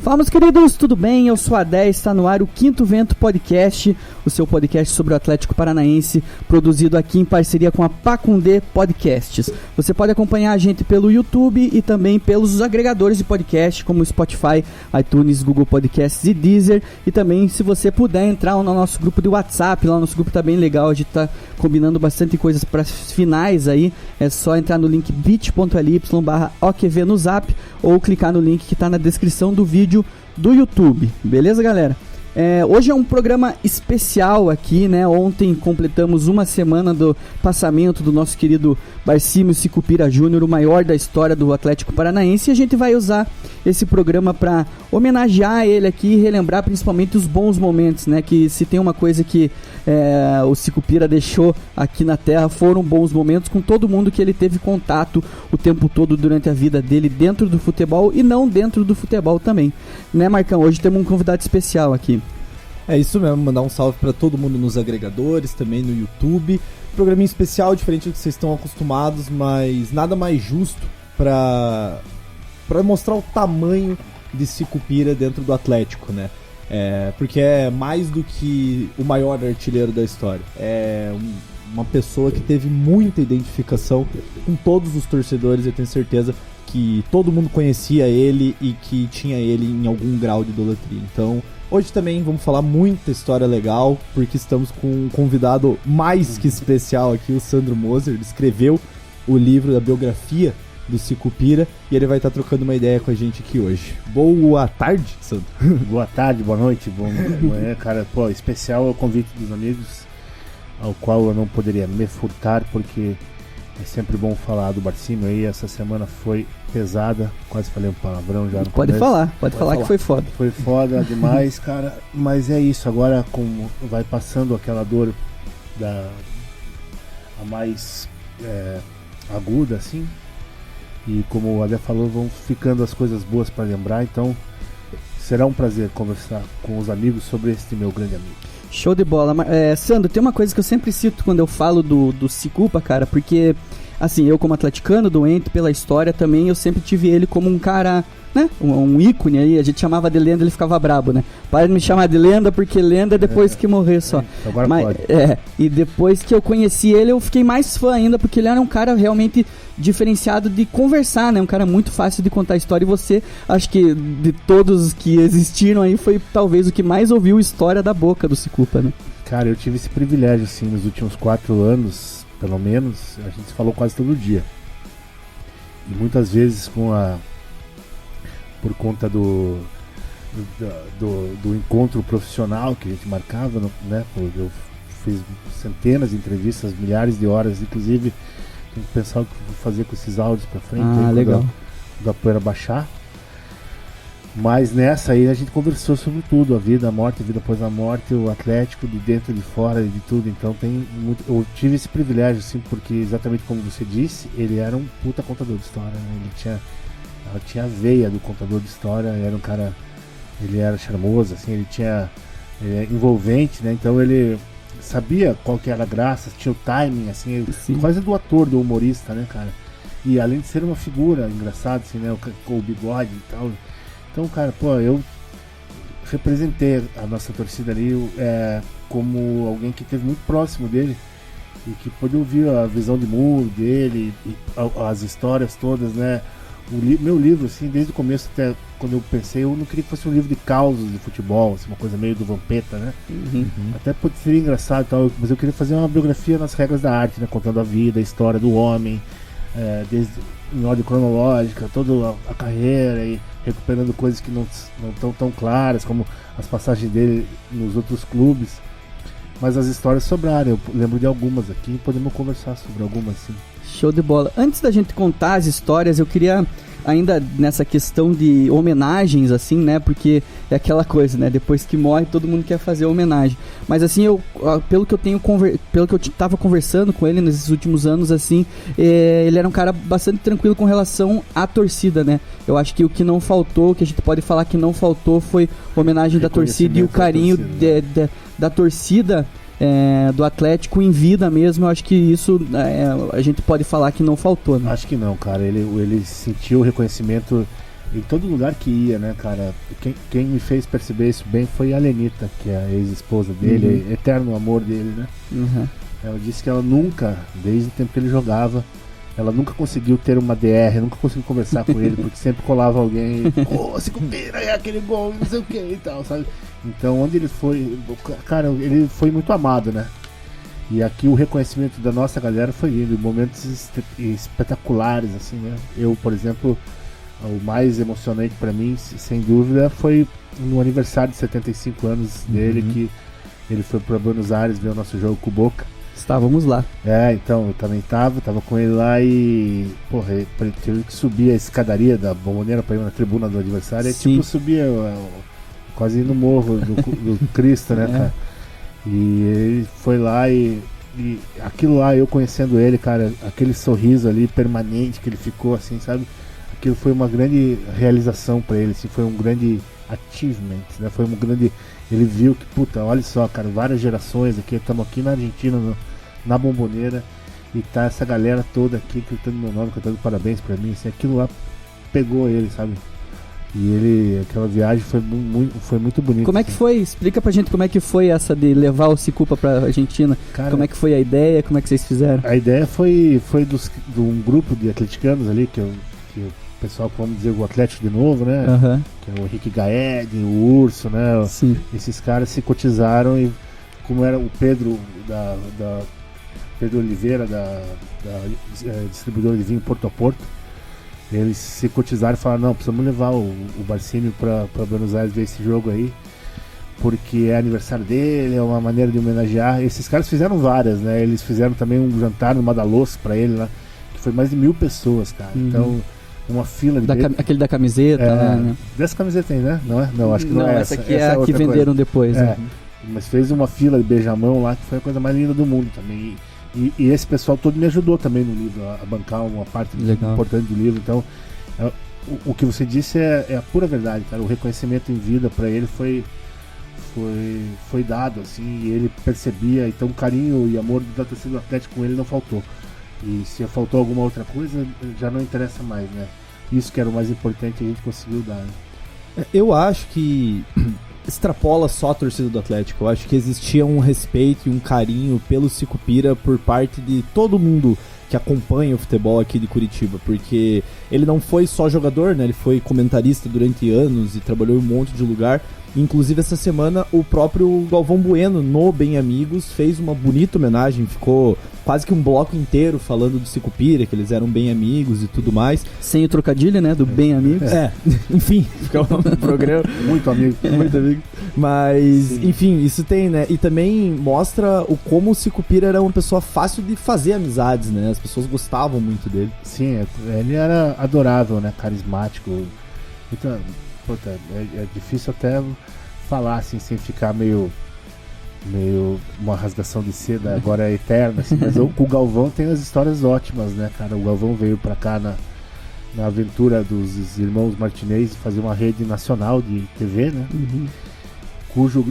Fala, meus queridos, tudo bem? Eu sou a 10, está no ar o Quinto Vento Podcast, o seu podcast sobre o Atlético Paranaense, produzido aqui em parceria com a Pacundê Podcasts. Você pode acompanhar a gente pelo YouTube e também pelos agregadores de podcast, como Spotify, iTunes, Google Podcasts e Deezer. E também, se você puder, entrar no nosso grupo de WhatsApp, lá o nosso grupo tá bem legal, a gente tá combinando bastante coisas para finais aí. É só entrar no link bit.ly/OQV no Zap ou clicar no link que está na descrição do vídeo do YouTube, beleza, galera? Hoje é um programa especial aqui, né? Ontem completamos uma semana do passamento do nosso querido Barcímio Sicupira Júnior, o maior da história do Atlético Paranaense, e a gente vai usar esse programa para homenagear ele aqui e relembrar principalmente os bons momentos, né? Que se tem uma coisa que o Sicupira deixou aqui na Terra, foram bons momentos com todo mundo que ele teve contato o tempo todo durante a vida dele, dentro do futebol e não dentro do futebol também, né, Marcão? Hoje temos um convidado especial aqui. É isso mesmo, mandar um salve para todo mundo nos agregadores, também no YouTube. Programinha especial, diferente do que vocês estão acostumados, mas nada mais justo para mostrar o tamanho de Sicupira dentro do Atlético, né? Porque é mais do que o maior artilheiro da história. É uma pessoa que teve muita identificação com todos os torcedores, eu tenho certeza que todo mundo conhecia ele e que tinha ele em algum grau de idolatria. Então, hoje também vamos falar muita história legal, porque estamos com um convidado mais que especial aqui, o Sandro Moser. Ele escreveu o livro da biografia do Sicupira e ele vai estar trocando uma ideia com a gente aqui hoje. Boa tarde, Sandro. Boa tarde, boa noite, bom manhã, cara. Pô, especial é o convite dos amigos, ao qual eu não poderia me furtar, porque é sempre bom falar do Barcímio aí. Essa semana foi pesada, quase falei um palavrão já no Pode começo. falar que foi foda. Foi foda demais, cara, mas é isso, agora como vai passando aquela dor a mais aguda, assim, e como o Adé falou, vão ficando as coisas boas para lembrar, então será um prazer conversar com os amigos sobre este meu grande amigo. Show de bola. Sandro, tem uma coisa que eu sempre cito quando eu falo do Sicupa, cara, porque, assim, eu como atleticano, doente pela história também, eu sempre tive ele como um cara, né, um ícone aí, a gente chamava de lenda, ele ficava brabo, né? Para de me chamar de lenda, porque lenda é depois que morrer só. Agora pode. E depois que eu conheci ele, eu fiquei mais fã ainda, porque ele era um cara realmente diferenciado de conversar, né? Um cara muito fácil de contar história, e você, acho que de todos que existiram aí, foi talvez o que mais ouviu história da boca do Sicupa, né? Cara, eu tive esse privilégio, assim, nos últimos 4 anos, pelo menos, a gente falou quase todo dia. E muitas vezes por conta do encontro profissional que a gente marcava, né? Eu fiz centenas de entrevistas, milhares de horas, inclusive tem que pensar o que vou fazer com esses áudios pra frente, legal. Da poeira baixar. Mas nessa aí a gente conversou sobre tudo, a vida, a morte, a vida após a morte, o Atlético, de dentro, de fora, de tudo. Então eu tive esse privilégio, assim, porque exatamente como você disse, ele era um puta contador de história, né? Ela tinha a veia do contador de história, era um cara, ele era charmoso, assim, ele tinha envolvente, né? Então ele sabia qual que era a graça, tinha o timing, assim, quase do ator, do humorista, né, cara? E além de ser uma figura engraçada, assim, né, com o bigode e tal. Então, cara, pô, eu representei a nossa torcida ali como alguém que esteve muito próximo dele e que pôde ouvir a visão de mundo dele e as histórias todas, né? Meu livro, assim, desde o começo até quando eu pensei, eu não queria que fosse um livro de causos de futebol, assim, uma coisa meio do Vampeta, né? Até seria engraçado e tal, mas eu queria fazer uma biografia nas regras da arte, né? Contando a vida, a história do homem, desde em ordem cronológica, toda a carreira, e recuperando coisas que não estão tão claras, como as passagens dele nos outros clubes. Mas as histórias sobraram, eu lembro de algumas aqui, podemos conversar sobre algumas, sim. Show de bola. Antes da gente contar as histórias, eu queria ainda nessa questão de homenagens, assim, né? Porque é aquela coisa, né? Depois que morre, todo mundo quer fazer homenagem. Mas assim, pelo que eu tava conversando com ele nesses últimos anos, assim, ele era um cara bastante tranquilo com relação à torcida, né? Eu acho que o que não faltou, que a gente pode falar que não faltou, foi homenagem da torcida e o carinho da torcida. Do Atlético em vida mesmo. Eu acho que isso a gente pode falar que não faltou, né? Acho que não, cara. Ele sentiu o reconhecimento em todo lugar que ia, né, cara, quem me fez perceber isso bem foi a Lenita, que é a ex-esposa dele, eterno amor dele, né? Ela disse que ela nunca, desde o tempo que ele jogava, ela nunca conseguiu ter uma DR, nunca conseguiu conversar com ele, porque sempre colava alguém, Sicupira, é aquele gol, não sei o que e tal, sabe? Então, onde ele foi, cara, ele foi muito amado, né? E aqui o reconhecimento da nossa galera foi lindo, momentos espetaculares, assim, né? Eu, por exemplo, o mais emocionante pra mim, sem dúvida, foi no aniversário de 75 anos dele, que ele foi pra Buenos Aires ver o nosso jogo com o Boca. Estávamos lá. Então, eu também tava com ele lá e, porra, ele teve que subir a escadaria da Bombonera pra ir na tribuna do aniversário, e tipo, subia quase no morro do Cristo, né, cara? E ele foi lá e aquilo lá, eu conhecendo ele, cara, aquele sorriso ali permanente que ele ficou, assim, sabe? Aquilo foi uma grande realização pra ele, assim, foi um grande achievement, né? Foi um grande... Ele viu que, puta, olha só, cara, várias gerações aqui, estamos aqui na Argentina, na Bombonera, e tá essa galera toda aqui gritando meu nome, cantando parabéns pra mim, assim, aquilo lá pegou ele, sabe? E aquela viagem foi muito bonita. Como é que foi? Explica pra gente como é que foi essa de levar o Cicupa pra Argentina. Cara, como é que foi a ideia? Como é que vocês fizeram? A ideia foi de um grupo de atleticanos ali, que o pessoal, vamos dizer, o Atlético de novo, né? Que é o Henrique Gaed, o Urso, né? Sim. Esses caras se cotizaram e, como era o Pedro Pedro Oliveira, da distribuidora de vinho Porto a Porto, eles se cotizaram e falaram, não, precisamos levar o Barcini pra Buenos Aires ver esse jogo aí, porque é aniversário dele, é uma maneira de homenagear. Esses caras fizeram várias, né? Eles fizeram também um jantar no Madaloso pra ele lá, que foi mais de 1.000 pessoas, cara. Então, uma fila de... Aquele da camiseta, né? Dessa camiseta tem, né? Não é? Não, acho que não é essa aqui é a que venderam depois. Mas fez uma fila de beijamão lá, que foi a coisa mais linda do mundo também. E esse pessoal todo me ajudou também no livro, a bancar uma parte importante do livro. Então, o que você disse é a pura verdade, cara. O reconhecimento em vida para ele foi dado, assim, e ele percebia. Então, o carinho e amor da torcida do Atlético com ele não faltou. E se faltou alguma outra coisa, já não interessa mais, né? Isso que era o mais importante, a gente conseguiu dar, né? Eu acho que extrapola só a torcida do Atlético. Eu acho que existia um respeito e um carinho pelo Sicupira por parte de todo mundo que acompanha o futebol aqui de Curitiba, porque ele não foi só jogador, né? Ele foi comentarista durante anos e trabalhou em um monte de lugar. Inclusive, essa semana, o próprio Galvão Bueno, no Bem Amigos, fez uma bonita homenagem. Ficou quase que um bloco inteiro falando do Sicupira, que eles eram bem amigos e tudo mais. Sem o trocadilho, né? Do Bem Amigos. Enfim, fica um programa. Muito amigo. Muito amigo. Mas, enfim, isso tem, né? E também mostra como o Sicupira era uma pessoa fácil de fazer amizades, né? As pessoas gostavam muito dele. Sim, ele era adorável, né? Carismático. Então, puta, é difícil até falar assim, sem ficar meio uma rasgação de seda agora eterna, assim, mas o Galvão tem as histórias ótimas, né, cara? O Galvão veio pra cá na aventura dos irmãos Martinez fazer uma rede nacional de TV, né?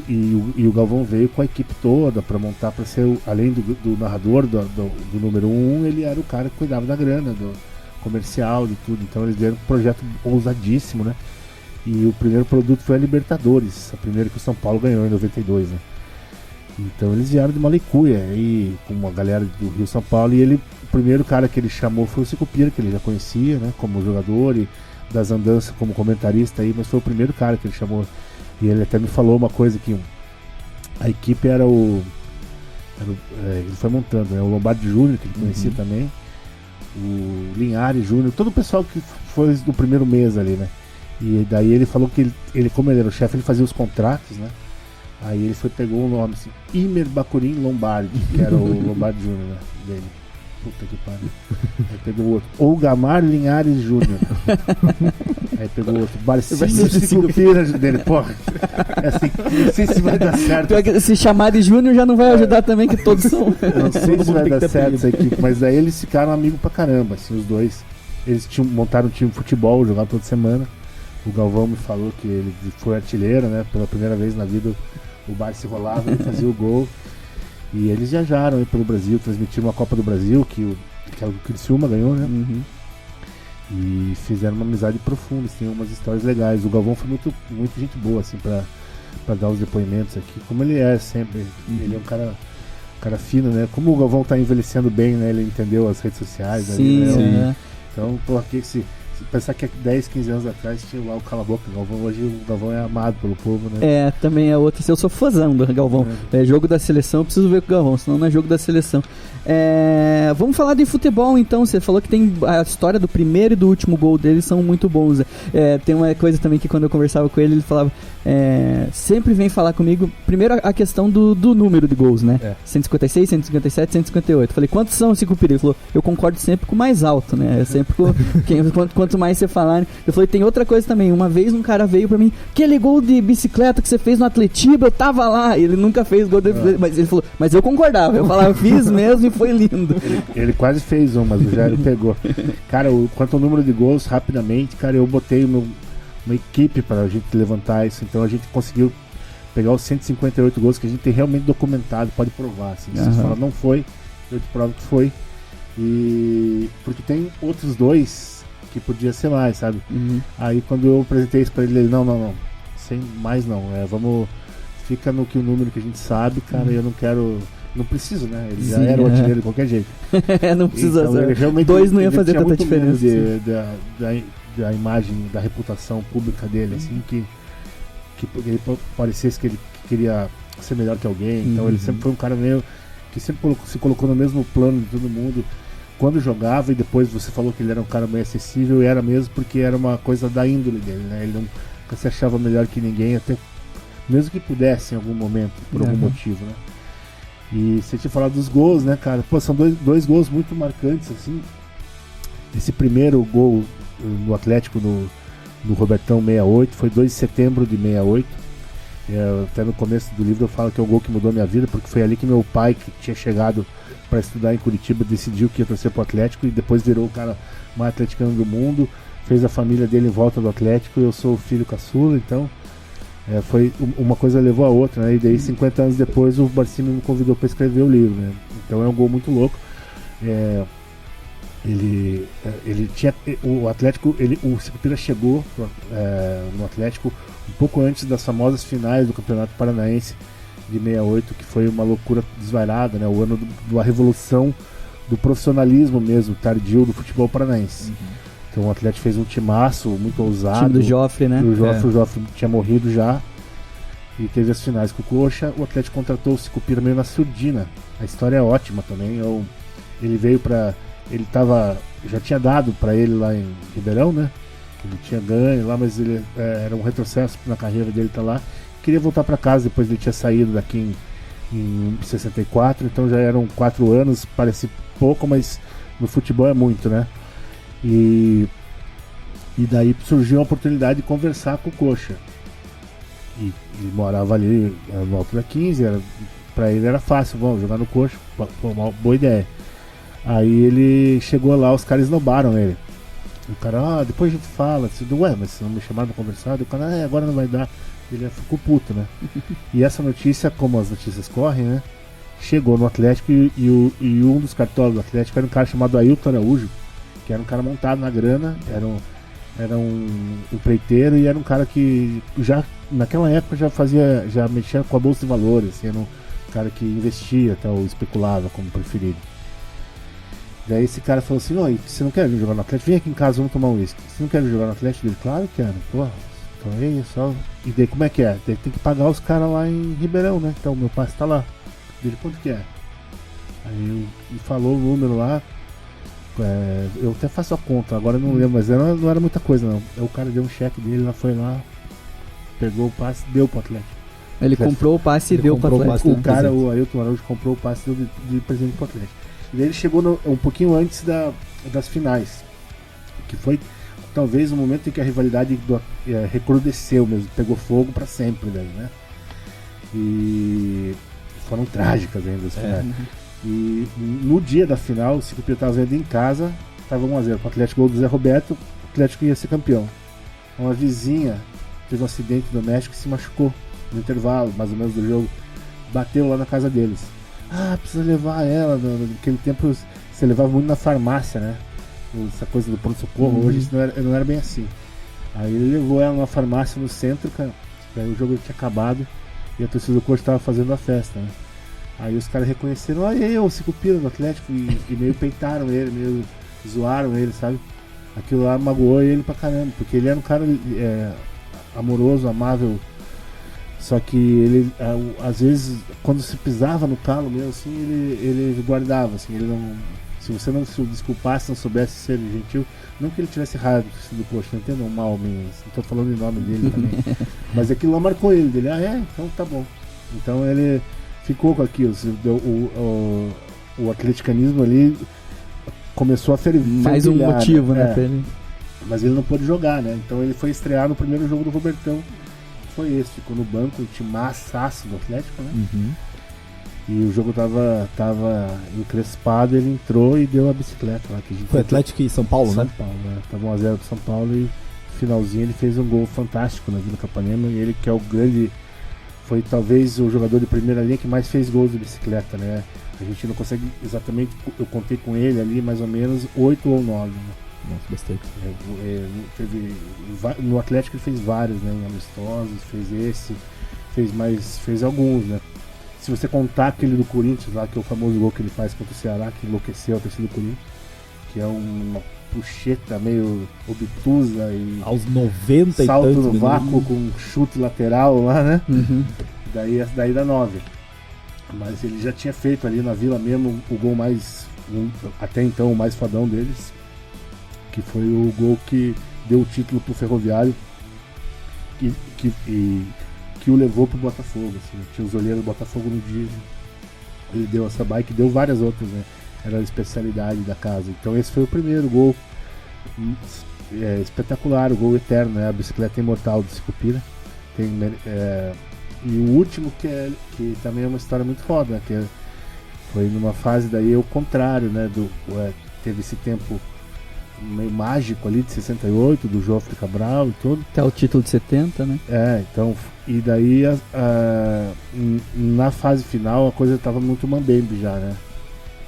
E o Galvão veio com a equipe toda pra montar, pra ser, além do narrador do número 1, ele era o cara que cuidava da grana, do comercial, de tudo. Então eles vieram com um projeto ousadíssimo, né? E o primeiro produto foi a Libertadores, a primeira que o São Paulo ganhou em 92, né? Então eles vieram de Malicuia, aí, com uma galera do Rio São Paulo, e o primeiro cara que ele chamou foi o Sicupira, que ele já conhecia, né? Como jogador e das andanças como comentarista aí, mas foi o primeiro cara que ele chamou. E ele até me falou uma coisa que a equipe ele foi montando, né? O Lombardi Júnior, que ele conhecia também, o Linhares Júnior, todo o pessoal que foi do primeiro mês ali, né? E daí ele falou que ele como ele era o chefe, ele fazia os contratos, né? Aí ele pegou o nome assim, Imer Bacurim Lombardi, que era o Lombardi Júnior, né, dele. Puta que pariu. Aí pegou o outro, Olgamar Linhares Júnior. Aí pegou o outro, Barcinho Sicupira dele. Porra, assim, não sei se vai dar certo. Se chamar de Júnior já não vai ajudar também, que todos são. Eu não sei se vai dar certo essa equipe, mas daí eles ficaram amigos pra caramba, assim, os dois. Eles montaram um time de futebol, jogavam toda semana. O Galvão me falou que ele foi artilheiro, né? Pela primeira vez na vida o Barça rolava, ele fazia o gol. E eles viajaram aí pelo Brasil, transmitiram uma Copa do Brasil, que o Criciúma ganhou, né? E fizeram uma amizade profunda, tem umas histórias legais. O Galvão foi muito gente boa, assim, pra dar os depoimentos aqui, como ele é sempre. Ele é um cara fino, né? Como o Galvão tá envelhecendo bem, né? Ele entendeu as redes sociais. Sim, ali, né? sim. Então, pô, aqui se pensar que 10, 15 anos atrás tinha lá o Cala a Boca Galvão, hoje o Galvão é amado pelo povo, né? Também é outra. Eu sou fãzão do Galvão. Jogo da seleção, eu preciso ver com o Galvão, senão não é jogo da seleção. Vamos falar de futebol então. Você falou que tem a história do primeiro e do último gol dele são muito bons. Tem uma coisa também que quando eu conversava com ele falava, sempre vem falar comigo, primeiro a questão do número de gols, né? 156, 157, 158. Falei, quantos são, Sicupira? Ele falou, eu concordo sempre com o mais alto, né? Sempre com quanto mais você falar, né? Eu falei, tem outra coisa também. Uma vez um cara veio pra mim, aquele gol de bicicleta que você fez no Atletiba, eu tava lá. Ele nunca fez gol de bicicleta, mas ele falou, mas eu concordava. Eu falava, eu fiz mesmo e foi lindo. Ele quase fez mas o Jairo pegou. Cara, quanto ao número de gols, rapidamente, cara, eu botei uma equipe pra gente levantar isso. Então a gente conseguiu pegar os 158 gols que a gente tem realmente documentado, pode provar. Assim. Se você falar não foi, eu te provo que foi. E porque tem outros dois que podia ser mais, sabe? Aí quando eu apresentei isso pra ele não, sem mais não, fica no que o número que a gente sabe, cara, eu não preciso, né? Ele já era o artilheiro de qualquer jeito. Não precisa então, dois não ia fazer tanta diferença. Da imagem, da reputação pública dele, assim, que ele parecesse que ele queria ser melhor que alguém. Então ele sempre foi um cara meio que sempre se colocou no mesmo plano de todo mundo quando jogava, e depois você falou que ele era um cara meio acessível, e era mesmo porque era uma coisa da índole dele, né? Ele nunca se achava melhor que ninguém, até mesmo que pudesse em algum momento, por algum motivo, né? E você tinha falado dos gols, né, cara? Pô, são dois gols muito marcantes, assim. Esse primeiro gol no Atlético no Robertão 68 foi 2 de setembro de 68. Até no começo do livro eu falo que é o gol que mudou a minha vida, porque foi ali que meu pai, que tinha chegado para estudar em Curitiba, decidiu que ia torcer pro Atlético, e depois virou o cara mais atleticano do mundo, fez a família dele em volta do Atlético, e eu sou o filho caçula, então foi uma coisa levou a outra, né? E daí 50 anos depois o Barcini me convidou para escrever o livro, né? Então é um gol muito louco. Ele tinha o Atlético, o Sicupira chegou no Atlético um pouco antes das famosas finais do Campeonato Paranaense de 68, que foi uma loucura desvairada, né? O ano da revolução do profissionalismo mesmo, tardio do futebol paranaense. Então o Atlético fez um timaço muito ousado. O time do Joffre, né? O Joffre tinha morrido já. E teve as finais com o Coxa. O Atlético contratou o Sicupira meio na surdina. A história é ótima também. Ele veio pra... Ele já tinha dado pra ele lá em Ribeirão, né? Ele tinha ganho lá, mas ele era um retrocesso na carreira dele, tá lá. Queria voltar pra casa depois ele tinha saído daqui em 64, então já eram 4 anos, parece pouco, mas no futebol é muito, né? E daí surgiu a oportunidade de conversar com o Coxa. E ele morava ali no Alto da 15, pra ele era fácil, vamos jogar no Coxa, foi uma boa ideia. Aí ele chegou lá, os caras esnobaram ele. O cara, depois a gente fala, mas se não me chamaram pra conversar, o cara, agora não vai dar. Ele ficou puto, né? E essa notícia, como as notícias correm, né? Chegou no Atlético e um dos cartolas do Atlético era um cara chamado Ailton Araújo, que era um cara montado na grana, era um empreiteiro, e era um cara que já naquela época já mexia com a bolsa de valores, assim, era um cara que investia até ou especulava, como preferido. Daí esse cara falou assim, você não quer vir jogar no Atlético? Vem aqui em casa, vamos tomar um uísque. Você não quer vir jogar no Atlético? Ele, claro que quero. Porra, então aí só... E daí como é que é? Tem que pagar os caras lá em Ribeirão, né? Então meu pai está lá. Dele, quanto que é? Aí ele falou o número lá. Eu até faço a conta, agora eu não lembro, mas não era muita coisa não. Aí o cara deu um cheque dele, lá foi lá, pegou o passe e deu pro Atlético. Ele comprou o passe e deu pro Atlético. O cara, o Ailton Araújo, comprou o passe e deu de presente pro Atlético. E daí ele chegou um pouquinho antes das finais, que foi talvez o momento em que a rivalidade recrudesceu mesmo, pegou fogo pra sempre daí, né? E foram trágicas ainda as finais. E no dia da final, o Sicupira estava vendo em casa, estava 1-0 com o Atlético, gol do Zé Roberto, o Atlético ia ser campeão. Uma vizinha teve um acidente doméstico e se machucou no intervalo, mais ou menos do jogo, bateu lá na casa deles. Precisa levar ela, naquele tempo você levava muito na farmácia, né? essa coisa do pronto-socorro, hoje isso não era bem assim. Aí ele levou ela numa farmácia no centro, cara, aí o jogo tinha acabado e a torcida do Coxa tava fazendo a festa, né? Aí os caras reconheceram, olha aí, o Sicupira do Atlético, e meio peitaram ele, meio zoaram ele, sabe? Aquilo lá magoou ele pra caramba, porque ele era um cara amoroso, amável, só que ele, às vezes, quando se pisava no calo mesmo, assim, ele guardava, assim, ele não... Se você não se desculpasse, não soubesse ser gentil, não que ele tivesse raiva do Coxa, não entendam mal mesmo, não tô falando em nome dele também, mas aquilo lá marcou ele, então tá bom. Então ele ficou com aquilo, o atleticanismo ali começou a fervilhar. Mais um motivo, né, pra ele. Mas ele não pôde jogar, né, então ele foi estrear no primeiro jogo do Robertão, foi esse, ficou no banco, o timaçaço do Atlético, né? E o jogo tava encrespado, ele entrou e deu a bicicleta lá. Que a gente foi Atlético e São Paulo, São né? Paulo, né? Tava 1x0 pro São Paulo e no finalzinho ele fez um gol fantástico na Vila Capanema. E ele que é o grande, foi talvez o jogador de primeira linha que mais fez gols de bicicleta, né? A gente não consegue exatamente, eu contei com ele ali mais ou menos 8 ou 9, né? Nossa, bastante. No Atlético ele fez vários, né? Em amistosos, fez esse, fez alguns, né? Se você contar aquele do Corinthians lá, que é o famoso gol que ele faz contra o Ceará, que enlouqueceu a torcida do Corinthians, que é uma puxeta meio obtusa e aos 90 e salto tantos no vácuo com um chute lateral lá, né? Daí dá 9. Mas ele já tinha feito ali na Vila mesmo o gol até então o mais fodão deles, que foi o gol que deu o título pro Ferroviário e que o levou pro Botafogo, assim. Tinha os olheiros do Botafogo no dia, ele deu essa bike, deu várias outras, né? Era a especialidade da casa. Então esse foi o primeiro gol espetacular, o gol eterno, né? A bicicleta imortal do Sicupira. E o último que também é uma história muito foda, que foi numa fase daí o contrário, né? Teve esse tempo meio mágico ali de 68, do Joffre Cabral e tudo. Até o título de 70, né? Então, e daí na fase final a coisa tava muito mambembe já, né?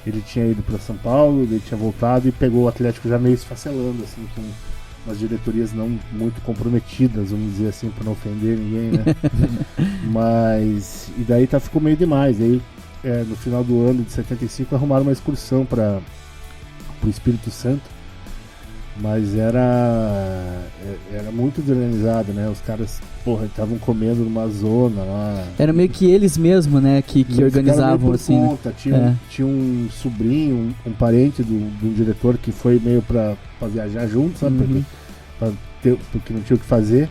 Ele tinha ido para São Paulo, ele tinha voltado e pegou o Atlético já meio esfacelando, assim, com umas diretorias não muito comprometidas, vamos dizer assim, para não ofender ninguém, né? Mas, e daí ficou meio demais. Aí, no final do ano de 75, arrumaram uma excursão para o Espírito Santo. Mas era muito vilanizado, né? Os caras, estavam comendo numa zona lá. Era meio que eles mesmo, né? Que organizavam, assim. Conta. Tinha um sobrinho, um parente do diretor que foi meio pra viajar junto, sabe? Porque não tinha o que fazer.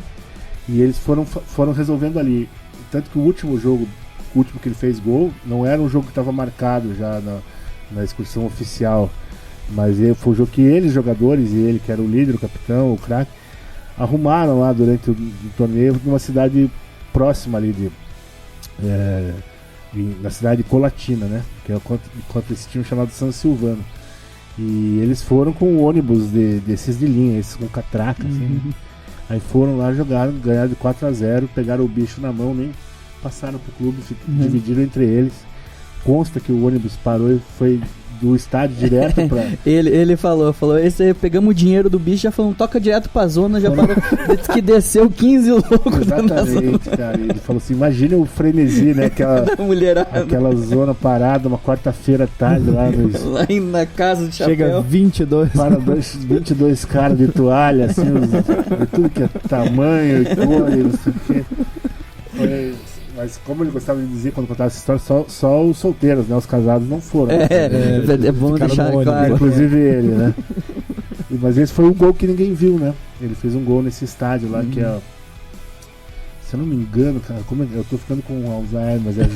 E eles foram resolvendo ali. Tanto que o último que ele fez gol, não era um jogo que estava marcado já na excursão oficial. Mas foi o jogo que eles, jogadores, e ele que era o líder, o capitão, o craque, arrumaram lá durante o torneio numa cidade próxima ali na cidade de Colatina, né? Que é o quanto eles tinham chamado São Silvano. E eles foram com o ônibus desses de linha, esses com catraca, assim, né? Aí foram lá, jogaram, ganharam de 4-0, pegaram o bicho na mão, nem passaram pro clube, dividiram entre eles. Consta que o ônibus parou e foi do estádio direto pra... ele falou, esse aí, pegamos o dinheiro do bicho, já falou, toca direto pra zona, já parou, disse que desceu 15 loucos. Exatamente, cara, ele falou assim, imagina o frenesi, né, aquela zona parada, uma quarta-feira à tarde lá na casa de chapéu. Chega 22 caras de toalha, assim, de tudo que é tamanho e cor, e não sei o que. Mas como ele gostava de dizer quando contava essa história, só os solteiros, né? Os casados não foram. É bom deixar claro. Inclusive ele, né? Mas esse foi um gol que ninguém viu, né? Ele fez um gol nesse estádio lá, que é... Se eu não me engano, cara, eu tô ficando com Alzheimer, mas é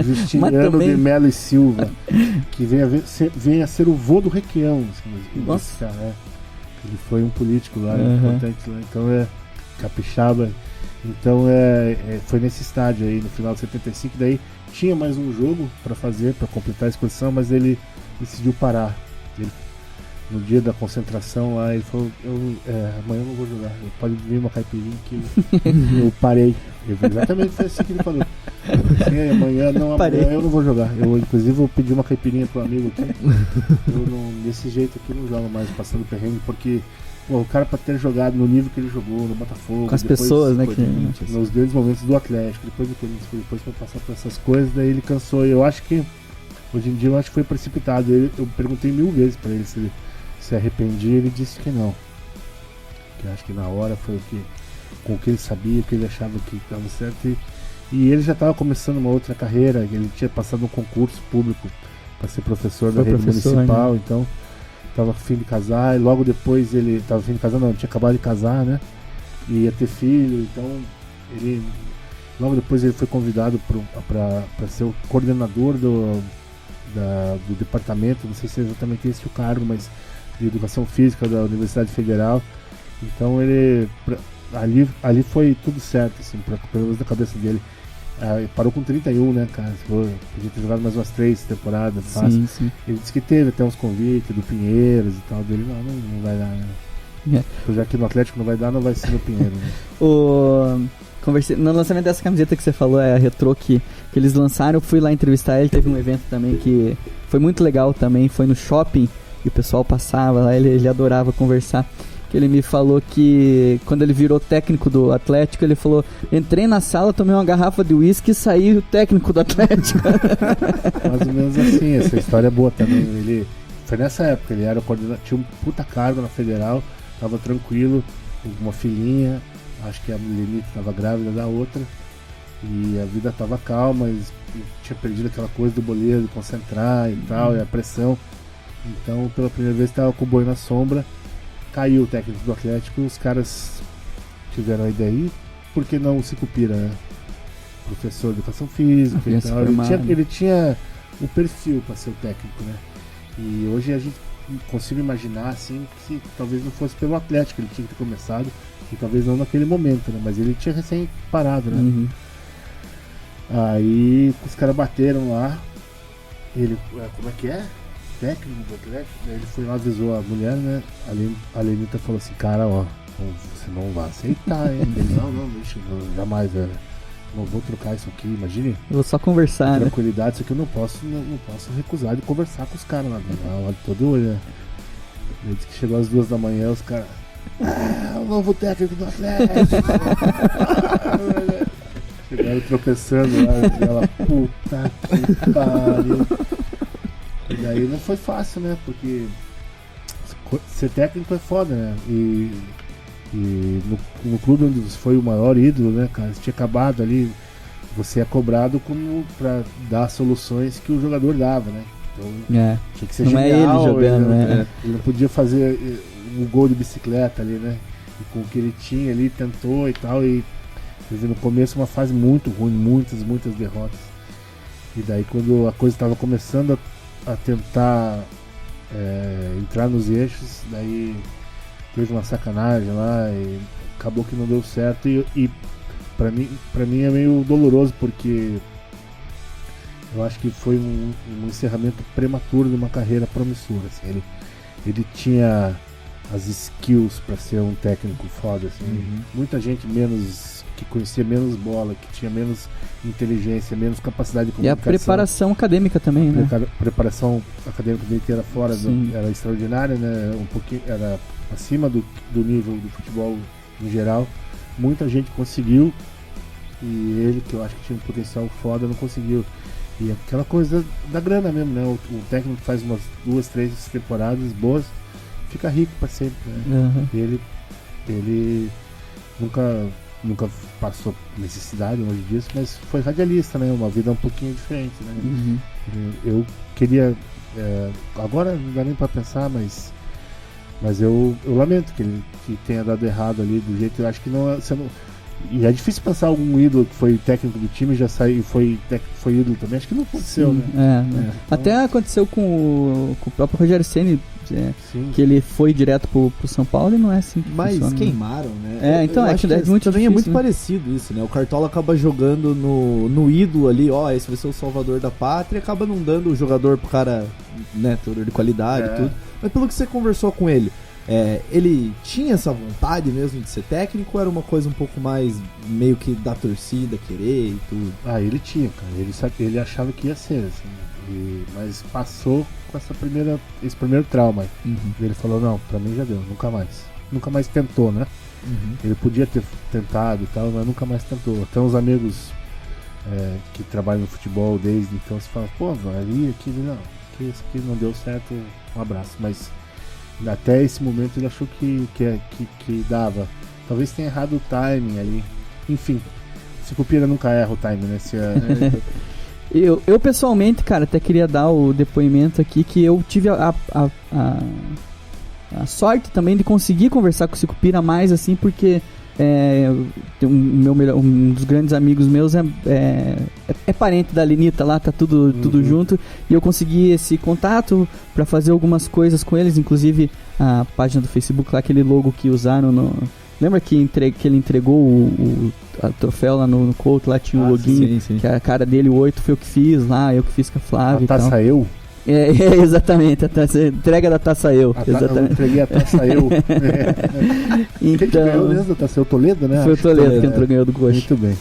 Justiniano de Melo e Silva, que vem a ser o vô do Requião. Assim, nossa. Cara, ele foi um político lá, importante lá, então capixaba. Então foi nesse estádio aí no final de 75, daí tinha mais um jogo pra fazer, pra completar a excursão, mas ele decidiu parar. No dia da concentração lá, ele falou, amanhã eu não vou jogar, pode vir uma caipirinha que eu parei. Exatamente foi assim que ele falou. assim, amanhã Parei. eu não vou jogar. Eu, inclusive, vou pedir uma caipirinha pro amigo aqui. Eu não, desse jeito aqui, não jogo mais passando perrengue, porque o cara, pra ter jogado no nível que ele jogou, no Botafogo, Com as depois, pessoas, né? nos grandes momentos do Atlético, depois do Corinthians, depois pra passar por essas coisas, daí ele cansou. Eu acho que, hoje em dia, eu acho que foi precipitado. Eu perguntei 1000 vezes pra ele se ele se arrependia, ele disse que não. Que eu acho que na hora foi o que, com o que ele sabia, o que ele achava que estava certo. E ele já estava começando uma outra carreira, ele tinha passado um concurso público para ser professor da rede municipal, né? Então estava a fim de casar, e logo depois ele estava a fim de casar, não, tinha acabado de casar, né? E ia ter filho, então ele logo depois ele foi convidado para ser o coordenador do departamento, não sei se é exatamente esse o cargo, mas de educação física da Universidade Federal. Então ele ali foi tudo certo, assim, pelo menos na cabeça dele. Parou com 31, né, cara? Podia ter jogado mais umas 3 temporadas, fácil. Sim. Ele disse que teve até uns convites do Pinheiros e tal, dele não vai dar, né? Já que no Atlético não vai dar, não vai ser no Pinheiro, né? Conversei, no lançamento dessa camiseta que você falou, a retrô que eles lançaram, eu fui lá entrevistar ele, teve um evento também que foi muito legal também, foi no shopping, e o pessoal passava lá, ele adorava conversar. Que ele me falou que quando ele virou técnico do Atlético, ele falou: entrei na sala, tomei uma garrafa de uísque e saí o técnico do Atlético. Mais ou menos assim, essa história é boa também. Ele foi nessa época, ele era o coordenador, tinha um puta cargo na Federal, tava tranquilo, com uma filhinha, acho que a Lenita tava grávida da outra, e a vida tava calma, eles tinha perdido aquela coisa do boleiro, de concentrar e tal, e a pressão. Então, pela primeira vez, tava com o boi na sombra. Caiu o técnico do Atlético, os caras tiveram a ideia aí, por que não o Sicupira, né? Professor de educação física e tal. Ele tinha o perfil para ser o técnico, né? E hoje a gente consigo imaginar assim que talvez não fosse pelo Atlético, ele tinha que ter começado, e talvez não naquele momento, né? Mas ele tinha recém parado, né? Uhum. Aí os caras bateram lá, ele, como é que é? Técnico do Atlético, ele foi lá, avisou a mulher, né? A Lenita falou assim: cara, ó, você não vai aceitar, hein? Ele, não, deixa, jamais, velho. Não vou trocar isso aqui, imagine. Eu vou só conversar, tranquilidade, isso aqui eu não posso recusar de conversar com os caras lá. Olha, todo olho, né? Ele disse que chegou às 2 da manhã, os caras. O novo técnico do Atlético! Chegaram tropeçando lá, e ela, puta que pariu. E daí não foi fácil, né? Porque ser técnico é foda, né? E no clube onde você foi o maior ídolo, né, cara? Você tinha acabado ali, você é cobrado como pra dar soluções que o jogador dava, né? Então tinha que ser não genial. É ele jogando, né? Ele não podia fazer um gol de bicicleta ali, né? E com o que ele tinha ali, tentou e tal. E no começo uma fase muito ruim, muitas derrotas. E daí quando a coisa estava começando a tentar entrar nos eixos, daí teve uma sacanagem lá e acabou que não deu certo, e pra mim é meio doloroso, porque eu acho que foi um encerramento prematuro de uma carreira promissora, assim. Ele tinha as skills para ser um técnico foda, assim. Uhum. Muita gente que conhecia menos bola, que tinha menos inteligência, menos capacidade de comunicação. E a preparação acadêmica também, né? A preparação acadêmica dele, que era fora, era extraordinária, né? Um pouquinho, era acima do nível do futebol em geral. Muita gente conseguiu, e ele, que eu acho que tinha um potencial foda, não conseguiu. E aquela coisa da grana mesmo, né? O técnico faz umas 2, 3 temporadas boas, fica rico pra sempre, né? Uhum. Ele nunca passou necessidade longe disso, mas foi radialista, né? Uma vida um pouquinho diferente, né? Uhum. Eu queria, agora não dá nem pra pensar, mas eu lamento que ele tenha dado errado ali do jeito. Eu acho que e é difícil pensar algum ídolo que foi técnico do time e já saiu e foi ídolo também. Acho que não aconteceu, né? Então... Até aconteceu com o próprio Rogério Ceni, que ele foi direto pro São Paulo, e não é assim que mas funciona, queimaram, né? Então acho que muito também difícil, é muito né? parecido isso, né? O Cartola acaba jogando no ídolo ali, esse vai ser o salvador da pátria, e acaba não dando o jogador pro cara, né, teor de qualidade e tudo. Mas pelo que você conversou com ele, Ele tinha essa vontade mesmo de ser técnico ou era uma coisa um pouco mais meio que da torcida querer e tudo? Ele tinha, cara. Ele achava que ia ser, assim. Mas passou com esse primeiro trauma. Uhum. Ele falou, não, pra mim já deu, nunca mais. Nunca mais tentou, né? Uhum. Ele podia ter tentado e tal, mas nunca mais tentou. Até uns amigos que trabalham no futebol desde então, se falam, pô, ali, aquilo, não, isso aqui não deu certo, um abraço. Mas até esse momento ele achou que dava. Talvez tenha errado o timing ali. Enfim, Sicupira nunca erra o timing, né? Eu pessoalmente, cara, até queria dar o depoimento aqui que eu tive a sorte também de conseguir conversar com o Sicupira mais, assim, porque um dos grandes amigos meus é parente da Lenita lá, tá tudo junto, e eu consegui esse contato pra fazer algumas coisas com eles, inclusive a página do Facebook lá, aquele logo que usaram lembra que ele entregou a troféu lá no Couto, lá tinha o login, sim. que a cara dele, o 8 foi eu que fiz lá, eu que fiz com a Flávia. A taça eu? Exatamente, entrega da taça eu. Exatamente. Eu entreguei a taça eu. Então, quem ganhou mesmo a taça eu? Toledo, né? Foi o Toledo que entrou, ganhou do Coxa. Muito bem.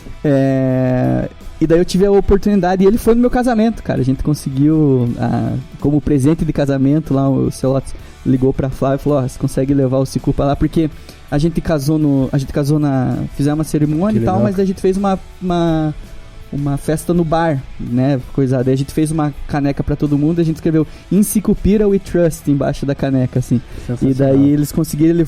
E daí eu tive a oportunidade, e ele foi no meu casamento, cara. A gente conseguiu, como presente de casamento, lá o Celotes ligou pra Flávia e falou, você consegue levar o Cicu pra lá, porque a gente casou fizemos uma cerimônia e tal, mas daí a gente fez uma festa no bar, né, coisa. Daí a gente fez uma caneca pra todo mundo, a gente escreveu In Sicupira We Trust embaixo da caneca, assim. E daí eles conseguiram,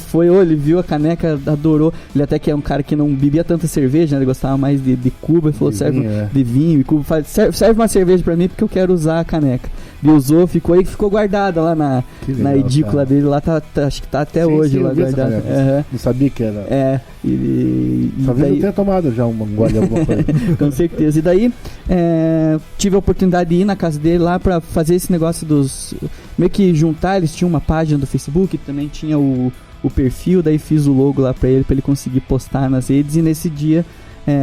ele viu a caneca, adorou. Ele até que é um cara que não bebia tanta cerveja, né, ele gostava mais de Cuba, ele falou, serve de vinho, e Cuba serve uma cerveja pra mim porque eu quero usar a caneca. Ele usou, ficou guardada lá na edícula dele, lá acho que tá até hoje lá guardada. Não sabia que era. Talvez eu tenha tomado já uma gole alguma coisa. Com certeza. E daí tive a oportunidade de ir na casa dele lá pra fazer esse negócio meio que juntar, eles tinham uma página do Facebook, também tinha o perfil, daí fiz o logo lá pra ele conseguir postar nas redes, e nesse dia,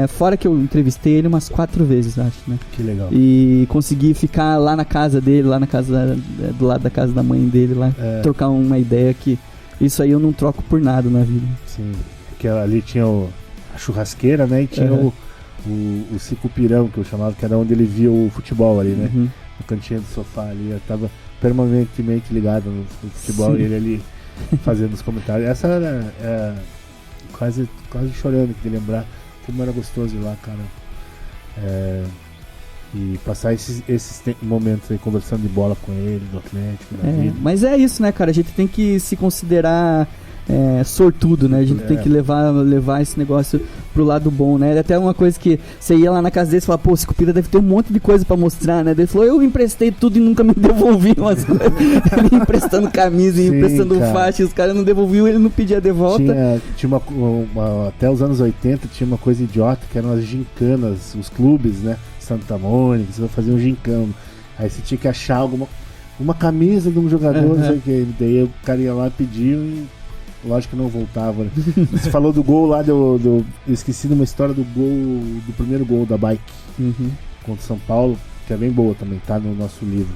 fora que eu entrevistei ele umas 4 vezes, acho, né? Que legal. E consegui ficar lá na casa dele, lá na casa do lado da casa da mãe dele, lá, trocar uma ideia que isso aí eu não troco por nada na vida. Sim, porque ali tinha a churrasqueira, né? E tinha o Sicupirão, que eu chamava, que era onde ele via o futebol ali, né? Uhum. No cantinho do sofá ali, eu tava permanentemente ligado no futebol. Sim. E ele ali fazendo os comentários. Essa era quase chorando de lembrar como era gostoso ir lá, cara. E passar esses momentos aí conversando de bola com ele, do Atlético, da vida. Mas é isso, né, cara? A gente tem que se considerar sortudo, né? A gente tem que levar esse negócio pro lado bom, né? Até uma coisa que você ia lá na casa dele e falava, pô, o Sicupira deve ter um monte de coisa pra mostrar, né? Ele falou, eu emprestei tudo e nunca me devolvi umas coisas. Ele emprestando camisa, emprestando faixa, os caras não devolviam, ele não pedia de volta. Tinha até os anos 80 tinha uma coisa idiota, que eram as gincanas, os clubes, né? Santa Mônica, você vai fazer um gincano. Aí você tinha que achar uma camisa de um jogador, não sei o que. Daí o cara ia lá, pediu e lógico que não voltava, né? Você falou do gol lá, eu esqueci de uma história do primeiro gol da Bike contra o São Paulo, que é bem boa também, tá no nosso livro.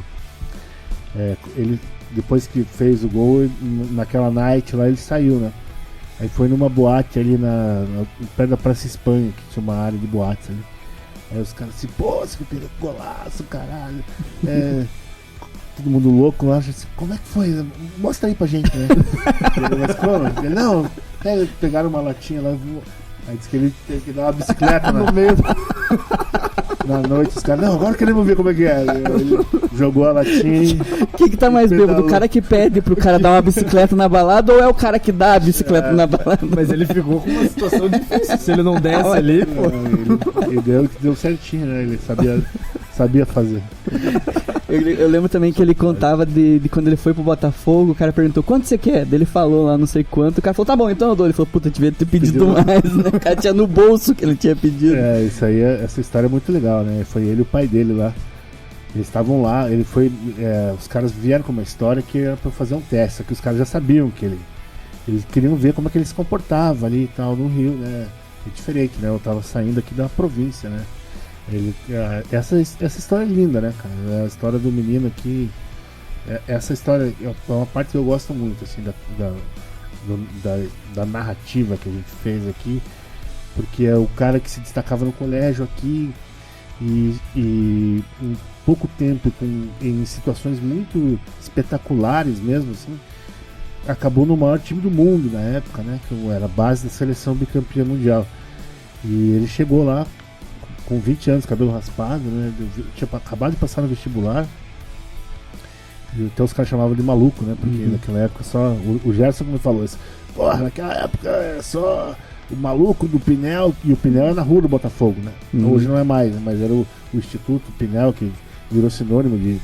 Ele, depois que fez o gol, naquela night lá, ele saiu, né? Aí foi numa boate ali perto da Praça Espanha, que tinha uma área de boates ali. Aí os caras assim, pô, esse golaço, caralho. Todo mundo louco lá, assim, como é que foi? Mostra aí pra gente, né? Mas como? Ele, não, pegaram uma latinha lá, aí disse que ele teve que dar uma bicicleta no meio na noite, os caras, não, agora queremos ver como é que é. Ele jogou a latinha. Quem que tá mais bêbado? O cara que pede pro cara dar uma bicicleta na balada ou é o cara que dá a bicicleta na balada? Mas ele ficou com uma situação difícil, se ele não desse ali, pô. Ele deu certinho, né? Ele sabia fazer. Eu lembro também que ele contava de quando ele foi pro Botafogo, o cara perguntou, quanto você quer? Daí ele falou lá, não sei quanto, o cara falou, tá bom, então eu dou. Ele falou, puta, eu devia ter pedido mais, né? O cara tinha no bolso que ele tinha pedido. Isso aí, essa história é muito legal, né? Foi ele e o pai dele lá. Eles estavam lá, os caras vieram com uma história que era pra fazer um teste, só que os caras já sabiam que eles queriam ver como é que ele se comportava ali e tal, no Rio, né? É diferente, né? Eu tava saindo aqui da província, né? Essa história é linda, né, cara? A história do menino aqui. Essa história é uma parte que eu gosto muito, assim, da narrativa que a gente fez aqui, porque é o cara que se destacava no colégio aqui e em pouco tempo, em situações muito espetaculares mesmo, assim, acabou no maior time do mundo na época, né, que era a base da seleção bicampeã mundial. E ele chegou lá com 20 anos, cabelo raspado, né, tinha acabado de passar no vestibular. E até os caras chamavam de maluco, né? Porque naquela época só. O Gerson me falou isso. Porra, naquela época era só o maluco do Pinel, e o Pinel era na rua do Botafogo, né? Hoje não é mais, né? Mas era o Instituto Pinel, que virou sinônimo de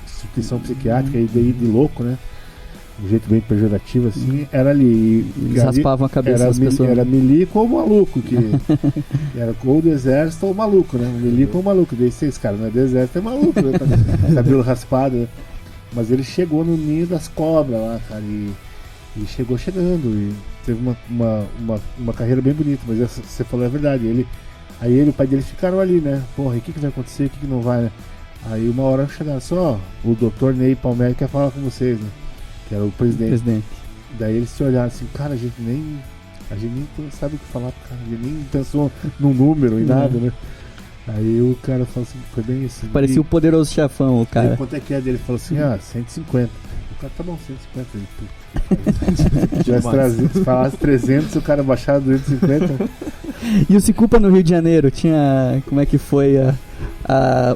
instituição psiquiátrica e daí de louco, né? De um jeito bem pejorativo, assim, era ali. Eles raspavam a cabeça das pessoas. Era milico ou maluco, que era ou do exército ou maluco, né? Milico ou maluco. Daí esse cara não é do exército, é maluco, né? Cabelo raspado, né? Mas ele chegou no ninho das cobras lá, cara, e chegou chegando, e teve uma carreira bem bonita, mas essa, você falou a verdade, ele e o pai dele ficaram ali, né, porra, e o que vai acontecer, o que não vai, né, aí uma hora chegaram só, o Dr. Ney Palmieri quer falar com vocês, né, que era o presidente. Daí eles se olharam assim, cara, a gente nem sabe o que falar, cara, a gente nem pensou num número e nada, né. Aí o cara falou assim, foi bem isso. Parecia o Poderoso Chefão, o cara. Quanto é que é dele? Ele falou assim, 150. O cara, tá bom, 150. Se tivesse trazido, se falasse 300, o cara baixava 250. E o Cicupa no Rio de Janeiro, tinha... Como é que foi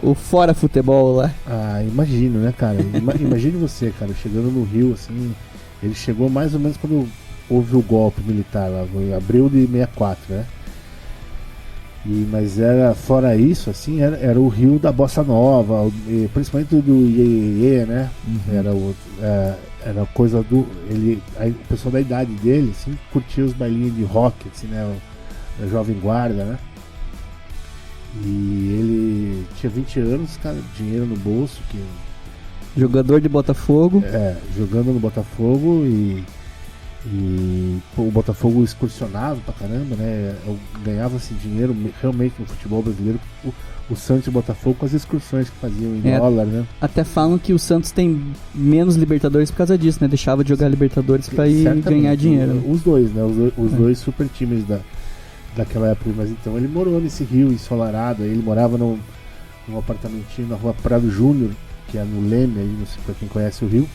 o fora futebol lá? Ah, imagino, né, cara? Imagine você, cara, chegando no Rio, assim... Ele chegou mais ou menos quando houve o golpe militar lá, em abril de 64, né? Mas era, fora isso, assim, era o Rio da Bossa Nova, principalmente do Iê, né? Era coisa do... o pessoal da idade dele, assim, curtia os bailinhos de rock, assim, né? A Jovem Guarda, né? E ele tinha 20 anos, cara, dinheiro no bolso, jogador de Botafogo. Jogando no Botafogo e o Botafogo excursionava pra caramba, né? Ganhava-se dinheiro realmente no futebol brasileiro, o Santos e o Botafogo, com as excursões que faziam em dólar, né? Até falam que o Santos tem menos Libertadores por causa disso, né? Deixava de jogar Libertadores pra ir ganhar dinheiro. Os dois, né? Os dois super times daquela época. Mas então ele morou nesse Rio ensolarado, ele morava num apartamentinho na rua Prado Júnior, que é no Leme, aí, não sei pra quem conhece o Rio.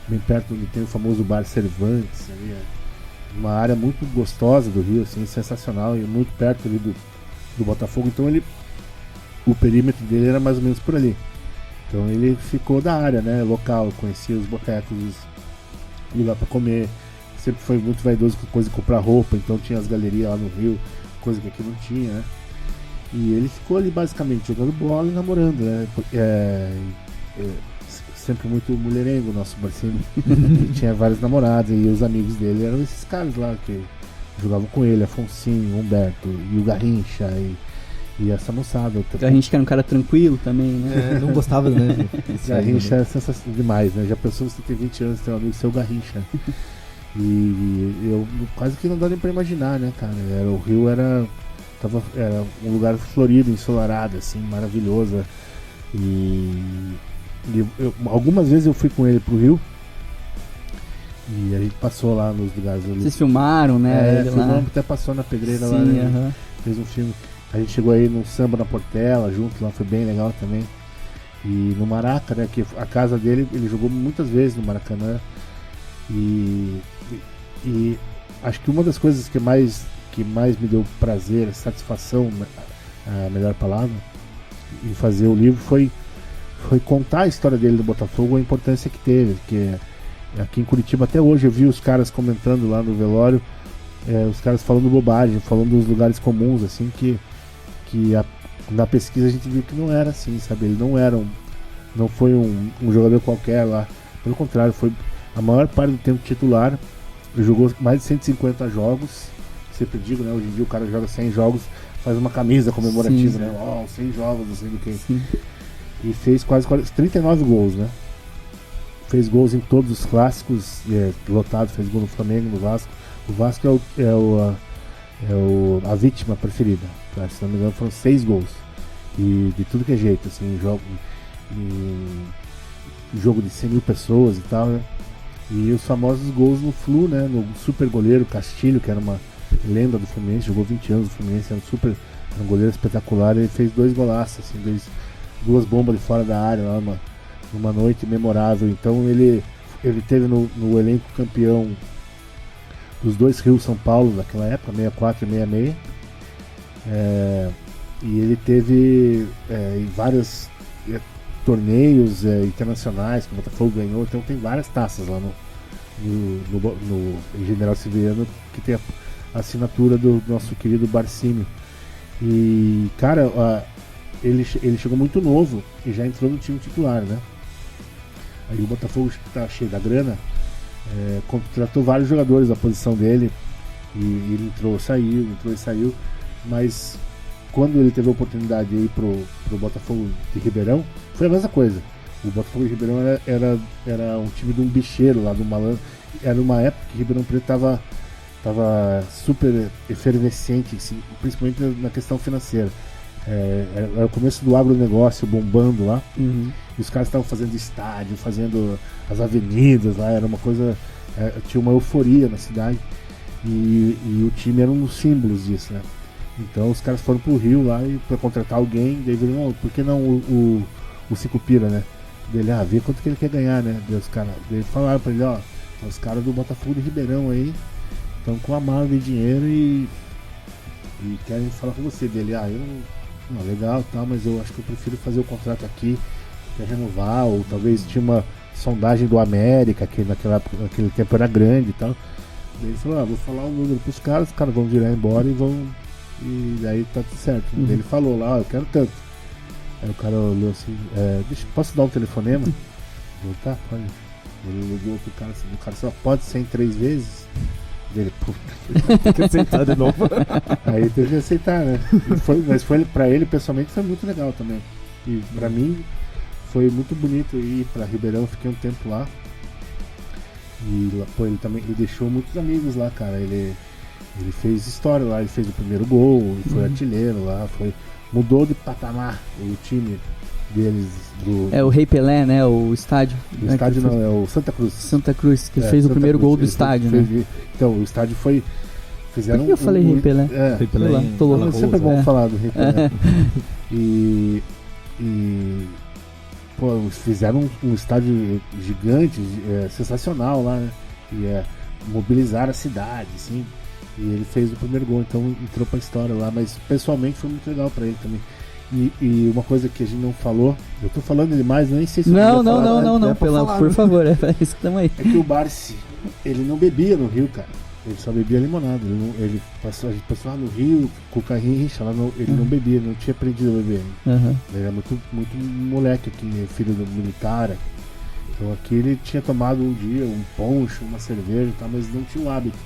Bem perto onde tem o famoso bar Cervantes, ali, uma área muito gostosa do Rio, assim, sensacional, e muito perto ali do Botafogo. Então o perímetro dele era mais ou menos por ali. Então ele ficou da área, né, local, conhecia os botecos, lugar para comer, sempre foi muito vaidoso com coisa de comprar roupa, então tinha as galerias lá no Rio, coisa que aqui não tinha, né. E ele ficou ali basicamente jogando bola e namorando, né. Sempre muito mulherengo o nosso Barcini. Tinha vários namorados e os amigos dele eram esses caras lá que jogavam com ele, Afonsinho, Humberto e o Garrincha e essa moçada. O Garrincha que era um cara tranquilo também, né? Não gostava, né? Garrincha é sensacional demais, né? Já pensou você ter 20 anos e ter um amigo seu Garrincha. E eu quase que não dá nem pra imaginar, né, cara? O Rio era um lugar florido, ensolarado, assim, maravilhoso. Algumas vezes eu fui com ele pro Rio e a gente passou lá nos lugares ali. Vocês filmaram, né? Filmamos, até passou na pedreira. Sim, lá, né? Fez um filme. A gente chegou aí num samba na Portela junto, lá foi bem legal também. E no Maraca, né? Que a casa dele, ele jogou muitas vezes no Maracanã. E acho que uma das coisas que mais me deu prazer, satisfação, a melhor palavra, em fazer o livro foi contar a história dele do Botafogo, a importância que teve, que aqui em Curitiba até hoje eu vi os caras comentando lá no velório, os caras falando bobagem, falando dos lugares comuns, assim, que na pesquisa a gente viu que não era assim, sabe, ele não foi um jogador qualquer lá, pelo contrário, foi a maior parte do tempo titular, jogou mais de 150 jogos, sempre digo, né, hoje em dia o cara joga 100 jogos, faz uma camisa comemorativa, sim, né, 100 jogos, não sei do que. Sim. E fez quase 39 gols, né? Fez gols em todos os clássicos, lotado, fez gol no Flamengo, no Vasco. O Vasco a vítima preferida. Tá? Se não me engano, foram 6 gols. E de tudo que é jeito, assim, jogo de 100 mil pessoas e tal, né? E os famosos gols no Flu, né? No super goleiro Castilho, que era uma lenda do Fluminense, jogou 20 anos no Fluminense, era um goleiro espetacular. Ele fez 2 golaços, assim, 2 bombas de fora da área lá numa noite memorável. Então ele teve no elenco campeão dos 2 Rio São Paulo daquela época, 64 e 66. E ele teve em vários torneios internacionais que o Botafogo ganhou. Então tem várias taças lá no General Severiano, que tem a assinatura do nosso querido Barcínio. E cara, ele chegou muito novo e já entrou no time titular, né? Aí o Botafogo tá cheio da grana, contratou vários jogadores da posição dele, e ele entrou e saiu, mas quando ele teve a oportunidade de ir pro Botafogo de Ribeirão, foi a mesma coisa. O Botafogo de Ribeirão era um time de um bicheiro lá, do malandro. Era uma época que Ribeirão Preto tava super efervescente, assim, principalmente na questão financeira. Era o começo do agronegócio bombando lá. Uhum. E os caras estavam fazendo estádio, fazendo as avenidas lá, era uma coisa. Tinha uma euforia na cidade. E o time era um dos símbolos disso, né? Então os caras foram pro Rio lá pra contratar alguém. Daí viram, por que não o Sicupira, né? Dele, vê quanto que ele quer ganhar, né? Daí falaram pra ele, os caras do Botafogo de Ribeirão aí estão com a mala de dinheiro e querem falar com você. Dele, legal, tá, mas eu acho que eu prefiro fazer o contrato aqui, quer renovar, ou talvez tinha uma sondagem do América, que naquele tempo era grande e tal. Daí ele falou, vou falar o número pros caras, os caras vão virar embora e daí tá tudo certo. Uhum. Daí ele falou lá, eu quero tanto. Aí o cara olhou assim, posso dar um telefonema? Eu, tá, pode. Ele ligou pro cara assim, o cara só pode ser em 3 vezes? Dele, puta, Tem que aceitar de novo. aí teve que aceitar, né? Mas pra ele, pessoalmente, foi muito legal também. E pra mim, foi muito bonito ir pra Ribeirão, fiquei um tempo lá. E lá, ele deixou muitos amigos lá, cara. Ele fez história lá, ele fez o primeiro gol, ele foi artilheiro lá, mudou de patamar o time deles. O Rei Pelé, né? O estádio. O estádio não, é o Santa Cruz. Santa Cruz, que fez o primeiro gol do estádio, né? Então, o estádio foi... Fizeram Por que eu falei Rei Pelé? Rei Pelé tô louco. É sempre bom falar do Rei Pelé. E pô, fizeram um estádio gigante, sensacional lá, né? E mobilizaram a cidade, assim. E ele fez o primeiro gol, então entrou pra história lá. Mas pessoalmente foi muito legal pra ele também. E uma coisa que a gente não falou, eu tô falando demais, nem sei se eu Não, falar, por favor, é isso que estamos aí. É que o Barsi, ele não bebia no Rio, cara. Ele só bebia limonada. A gente passou lá no Rio, com o carrinho rixa, ele não bebia, não tinha aprendido a beber. Uhum. Ele era muito, muito moleque aqui, filho do militar. Então aqui ele tinha tomado um dia um poncho, uma cerveja e tal, mas não tinha o hábito.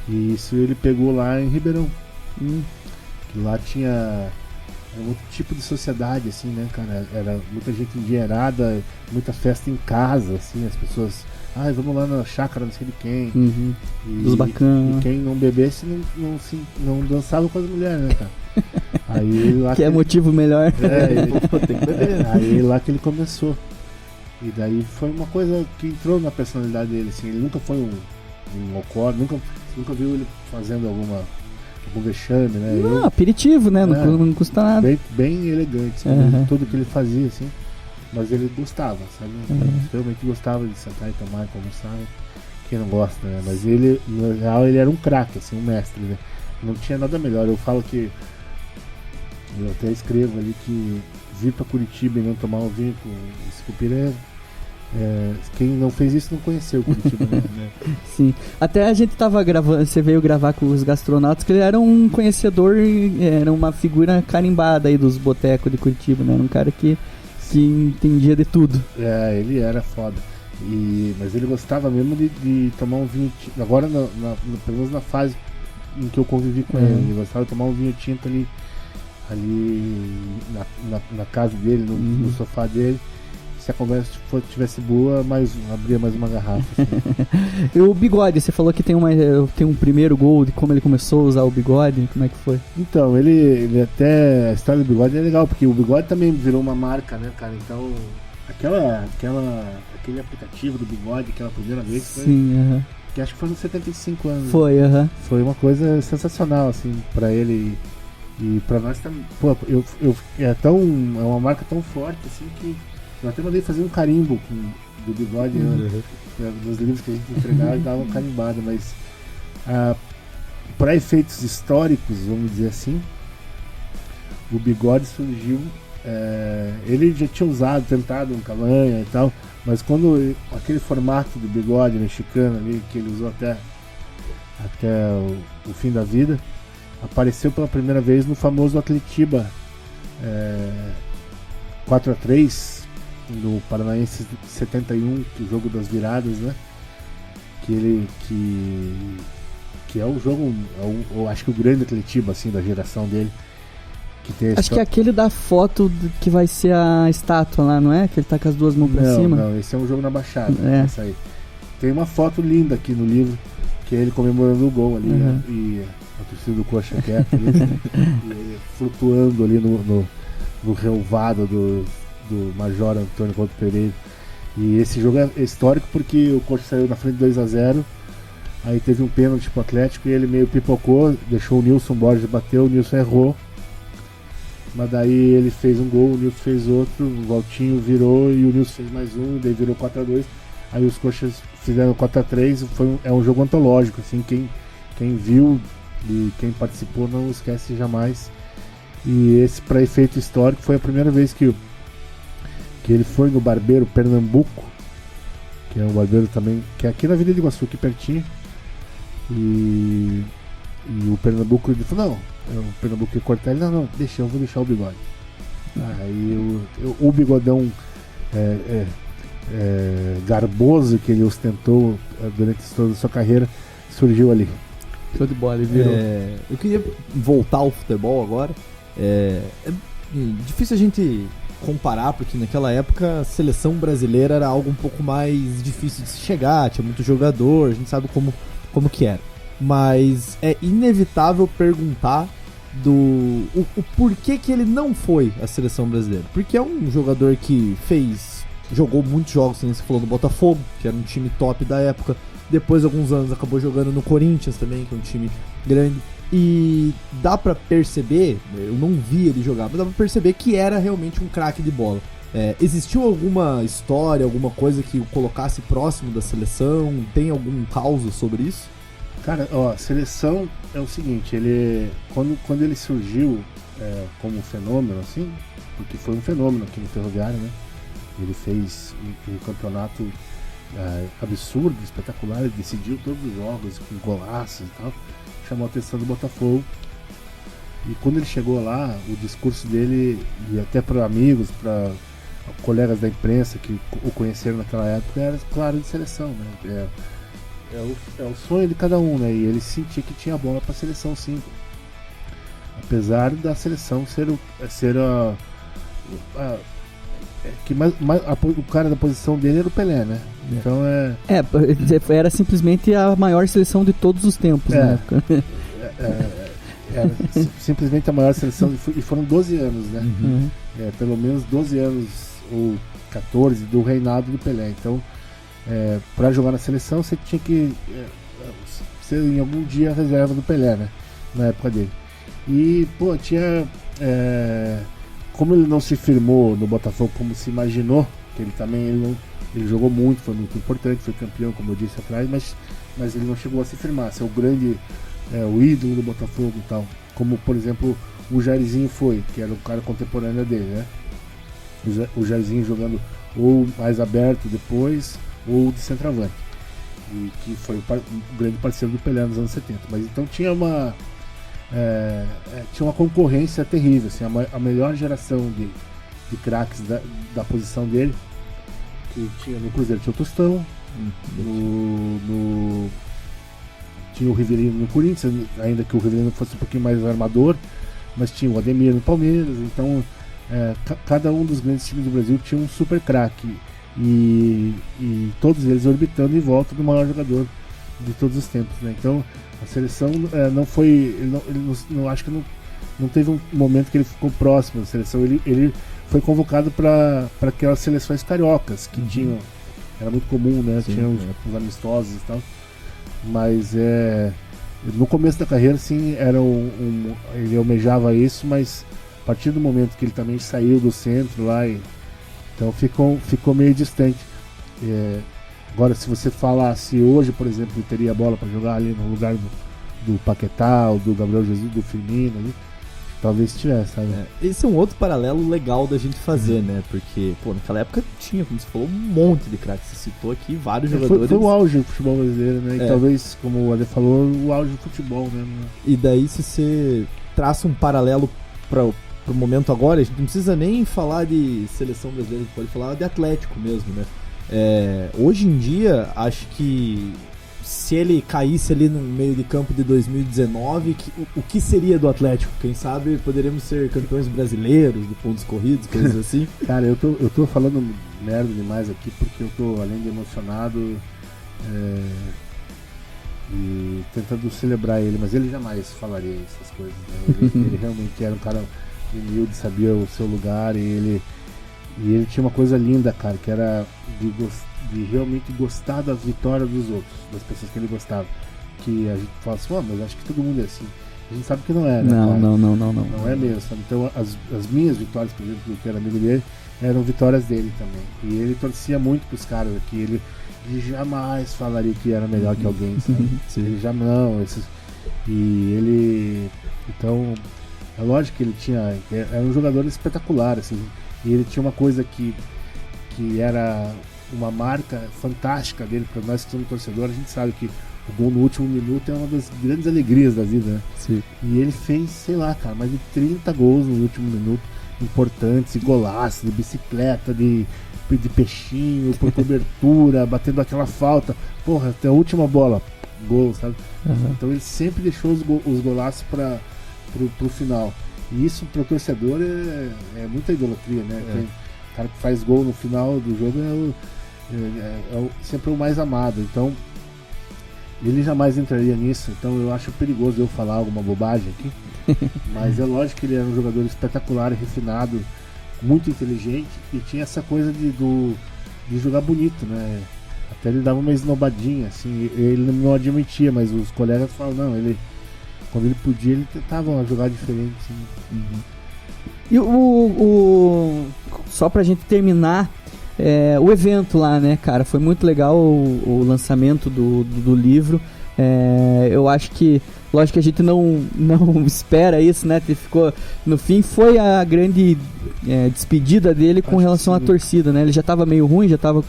E isso ele pegou lá em Ribeirão. Que lá tinha outro tipo de sociedade, assim, né, cara? Era muita gente endinheirada, muita festa em casa, assim, as pessoas... vamos lá na chácara, não sei de quem. Uhum. Dos bacanas. E quem não bebesse não dançava com as mulheres, né, cara? Aí, lá que é motivo melhor. Ele tem que beber. Aí lá que ele começou. E daí foi uma coisa que entrou na personalidade dele, assim. Ele nunca foi um mocó, nunca viu ele fazendo algum vexame, né? Não, aperitivo, né? Não custa nada. Bem elegante, assim, tudo que ele fazia, assim. Mas ele gostava, sabe? Realmente gostava de sentar e tomar e conversar. Quem não gosta, né? Mas ele, no real, ele era um craque, assim, um mestre, né? Não tinha nada melhor. Eu falo que... Eu até escrevo ali que vir pra Curitiba e não tomar um vinho com o Sicupira quem não fez isso não conheceu Curitiba, né? Sim. Até a gente tava gravando, você veio gravar com os gastronautas, que ele era um conhecedor, era uma figura carimbada aí dos botecos de Curitiba, né? Era um cara que entendia de tudo. Ele era foda. Mas ele gostava mesmo de tomar um vinho tinto. Agora, pelo menos na fase em que eu convivi com ele gostava de tomar um vinho tinto ali na casa dele, no sofá dele. Se a conversa tivesse boa, abria mais uma garrafa. Assim. E o bigode, você falou que tem um primeiro gol de como ele começou a usar o bigode, como é que foi? Então, ele até... A história do bigode é legal, porque o bigode também virou uma marca, né, cara? Então, aquele aplicativo do Bigode, aquela primeira vez, Sim, que acho que foi nos 75 anos. Foi, Foi uma coisa sensacional, assim, pra ele e pra nós também. Pô, é uma marca tão forte, assim, que eu até mandei fazer um carimbo do Bigode, nos livros que a gente entregava e dava uma carimbada, mas para efeitos históricos, vamos dizer assim, o Bigode surgiu, ele já tinha tentado um Cavanha e tal, mas quando aquele formato do Bigode mexicano ali, que ele usou até o fim da vida, apareceu pela primeira vez no famoso Atletiba 4-3 do Paranaense 71, que é o jogo das viradas, né? Que é o jogo, acho que o grande Atletiba, assim, da geração dele. Acho que é aquele da foto que vai ser a estátua lá, não é? Que ele tá com as duas mãos pra cima. Não, esse é um jogo na Baixada. Essa aí. Tem uma foto linda aqui no livro, que é ele comemorando o gol ali, né? E a torcida do Coxa quieta ali, e ele flutuando ali no relvado do Major Antônio Couto Pereira. E esse jogo é histórico porque o Coxa saiu na frente 2-0, aí teve um pênalti pro Atlético e ele meio pipocou, deixou o Nilson Borges bater, o Nilson errou, mas daí ele fez um gol, o Nilson fez outro, o Valtinho virou e o Nilson fez mais um, daí virou 4-2, aí os Coxas fizeram 4-3, é um jogo antológico, assim, quem viu e quem participou não esquece jamais. E esse, para efeito histórico, foi a primeira vez que ele foi no Barbeiro Pernambuco, que é um barbeiro também, que é aqui na Avenida de Iguaçu, aqui pertinho. E o Pernambuco, ele falou, não, o Pernambuco ia cortar ele, não, eu vou deixar o Bigode. Aí o bigodão garboso que ele ostentou durante toda a sua carreira surgiu ali. Show de bola, ele virou. Eu queria voltar ao futebol agora. É difícil a gente comparar, porque naquela época a seleção brasileira era algo um pouco mais difícil de se chegar, tinha muito jogador, a gente sabe como que era. Mas é inevitável perguntar o porquê que ele não foi à seleção brasileira. Porque é um jogador que jogou muitos jogos, como você falou, no Botafogo, que era um time top da época. Depois de alguns anos acabou jogando no Corinthians também, que é um time grande. E dá pra perceber, eu não vi ele jogar, mas dá pra perceber que era realmente um craque de bola. Existiu alguma história, alguma coisa que o colocasse próximo da seleção? Tem algum caso sobre isso? Cara, a seleção é o seguinte, quando ele surgiu como um fenômeno, assim, porque foi um fenômeno aqui no Ferroviário, né? Ele fez um campeonato absurdo, espetacular, ele decidiu todos os jogos com golaços e tal, chamou a atenção do Botafogo. E quando ele chegou lá, o discurso dele, e até para amigos, para colegas da imprensa que o conheceram naquela época, era claro de seleção, né? É o sonho de cada um, né? E ele sentia que tinha bola para a seleção, sim. Apesar da seleção ser o cara da posição dele era o Pelé, né? Então era simplesmente a maior seleção de todos os tempos na época. Era simplesmente a maior seleção, e foram 12 anos, né? Uhum. Pelo menos 12 anos ou 14 do reinado do Pelé. Então, para jogar na seleção, você tinha que ser em algum dia a reserva do Pelé, né? Na época dele. E, pô, tinha... como ele não se firmou no Botafogo como se imaginou, que ele também ele jogou muito, foi muito importante, foi campeão, como eu disse atrás, mas ele não chegou a se firmar, ser o grande, o ídolo do Botafogo e tal, como por exemplo o Jairzinho foi, que era o cara contemporâneo dele, né? O Jairzinho jogando ou mais aberto depois, ou de centroavante, e que foi o grande parceiro do Pelé nos anos 70. Mas então tinha uma concorrência terrível, assim, a melhor geração de craques da posição dele, que tinha no Cruzeiro, tinha o Tostão, tinha o Rivelino no Corinthians, ainda que o Rivelino fosse um pouquinho mais armador, mas tinha o Ademir no Palmeiras. Então cada um dos grandes times do Brasil tinha um super craque, e todos eles orbitando em volta do maior jogador de todos os tempos, né? Então a seleção não foi, ele não acho que não teve um momento que ele ficou próximo da seleção. Ele foi convocado para aquelas seleções cariocas que tinham, era muito comum, né? Sim, tinha os amistosos e tal, mas no começo da carreira, sim, era ele almejava isso, mas a partir do momento que ele também saiu do centro lá, então ficou meio distante. Agora, se você falasse hoje, por exemplo, ele teria a bola para jogar ali no lugar do Paquetá, ou do Gabriel Jesus, do Firmino ali, talvez tivesse, sabe? Esse é um outro paralelo legal da gente fazer, né? Porque, pô, naquela época tinha, como você falou, um monte de craques. Você citou aqui vários jogadores. Foi o auge do futebol brasileiro, né? E talvez, como o Ale falou, o auge do futebol, né? E daí, se você traça um paralelo pro momento agora, a gente não precisa nem falar de seleção brasileira, a gente pode falar de Atlético mesmo, né? Hoje em dia, acho que se ele caísse ali no meio de campo de 2019, o que seria do Atlético? Quem sabe poderíamos ser campeões brasileiros de pontos corridos, coisas assim. Cara, eu tô falando merda demais aqui porque eu tô, além de emocionado, e tentando celebrar ele, mas ele jamais falaria essas coisas, né? Ele realmente era um cara humilde, sabia o seu lugar, e ele tinha uma coisa linda, cara, que era de realmente gostar da vitória dos outros, das pessoas que ele gostava. Que a gente fala assim, mas acho que todo mundo é assim. A gente sabe que não é, né? Não. Não é mesmo, sabe? Então as minhas vitórias, por exemplo, que era amigo dele, eram vitórias dele também. E ele torcia muito pros caras aqui. Ele jamais falaria que era melhor que alguém, sabe? Ele já não. E ele... Então, é lógico que ele tinha... Era um jogador espetacular, assim. E ele tinha uma coisa que era uma marca fantástica dele, para nós que somos torcedores, a gente sabe que o gol no último minuto é uma das grandes alegrias da vida, né? Sim. E ele fez, sei lá, cara, mais de 30 gols no último minuto, importantes, e golaços, de bicicleta, de peixinho, por cobertura, batendo aquela falta, porra, até a última bola, gol, sabe? Então ele sempre deixou os golaços pro final. E isso pro torcedor é muita idolatria, né? O cara que faz gol no final do jogo sempre o mais amado. Então ele jamais entraria nisso. Então eu acho perigoso eu falar alguma bobagem aqui. Mas é lógico que ele era um jogador espetacular e refinado, muito inteligente, e tinha essa coisa de jogar bonito, né? Até ele dava uma esnobadinha, assim, ele não admitia, mas os colegas falavam, não, ele... Quando ele podia, ele tentava jogar diferente. Assim. E só pra gente terminar, o evento lá, né, cara? Foi muito legal o lançamento do livro. Eu acho que, lógico que a gente não espera isso, né? Ele ficou, no fim, foi a grande despedida dele com relação à torcida, né? Ele já tava meio ruim, já tava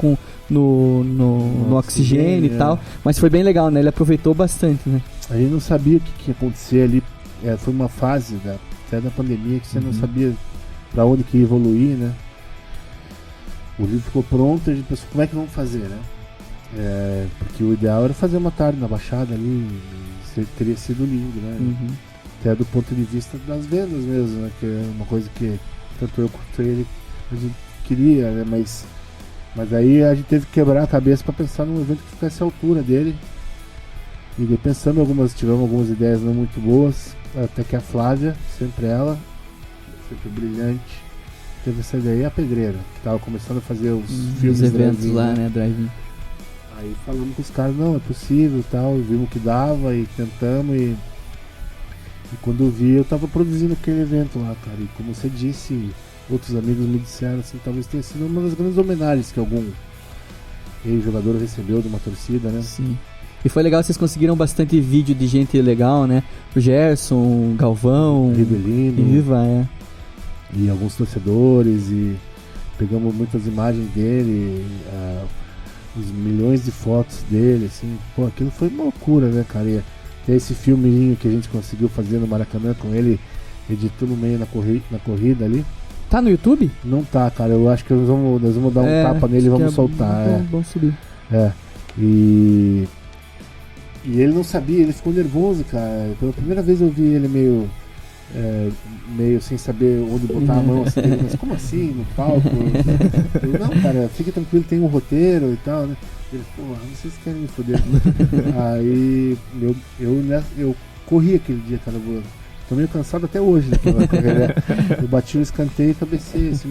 no oxigênio e tal, mas foi bem legal, né? Ele aproveitou bastante, né? A gente não sabia o que ia acontecer ali. Foi uma fase até da pandemia que você não sabia pra onde que ia evoluir, né? O livro ficou pronto e a gente pensou, como é que vamos fazer, né? Porque o ideal era fazer uma tarde na Baixada ali, teria sido lindo, né? Até do ponto de vista das vendas mesmo, né? Que é uma coisa que tanto eu quanto ele a gente queria, né? Mas aí a gente teve que quebrar a cabeça para pensar num evento que ficasse à altura dele. E tivemos algumas ideias não muito boas, até que a Flávia, sempre ela, sempre brilhante, teve essa ideia, e a Pedreira, que estava começando a fazer os filmes, os eventos lá, né, drive-in. Aí falamos com os caras, não, é possível e tal, vimos que dava e tentamos, e quando eu vi, eu tava produzindo aquele evento lá, cara, e como você disse, outros amigos me disseram assim, talvez tenha sido uma das grandes homenagens que algum jogador recebeu de uma torcida, né? Sim. E foi legal, vocês conseguiram bastante vídeo de gente legal, né? O Gerson, o Galvão, Rivelino, Riva, e alguns torcedores, e pegamos muitas imagens dele, os milhões de fotos dele, assim, pô, aquilo foi uma loucura, né, cara? E até esse filminho que a gente conseguiu fazer no Maracanã com ele, editando meio na corrida ali. Tá no YouTube? Não tá, cara, eu acho que nós vamos dar um tapa nele e vamos soltar. Vamos subir. E ele não sabia, ele ficou nervoso, cara. Pela primeira vez eu vi ele meio sem saber onde botar a mão, assim, mas como assim, no palco? Eu, não, cara, fica tranquilo, tem um roteiro e tal, né? Ele, porra, vocês querem me foder. Aí eu corri aquele dia, cara, Tô meio cansado até hoje daquela carreira. Eu bati um escanteio e cabecei, assim,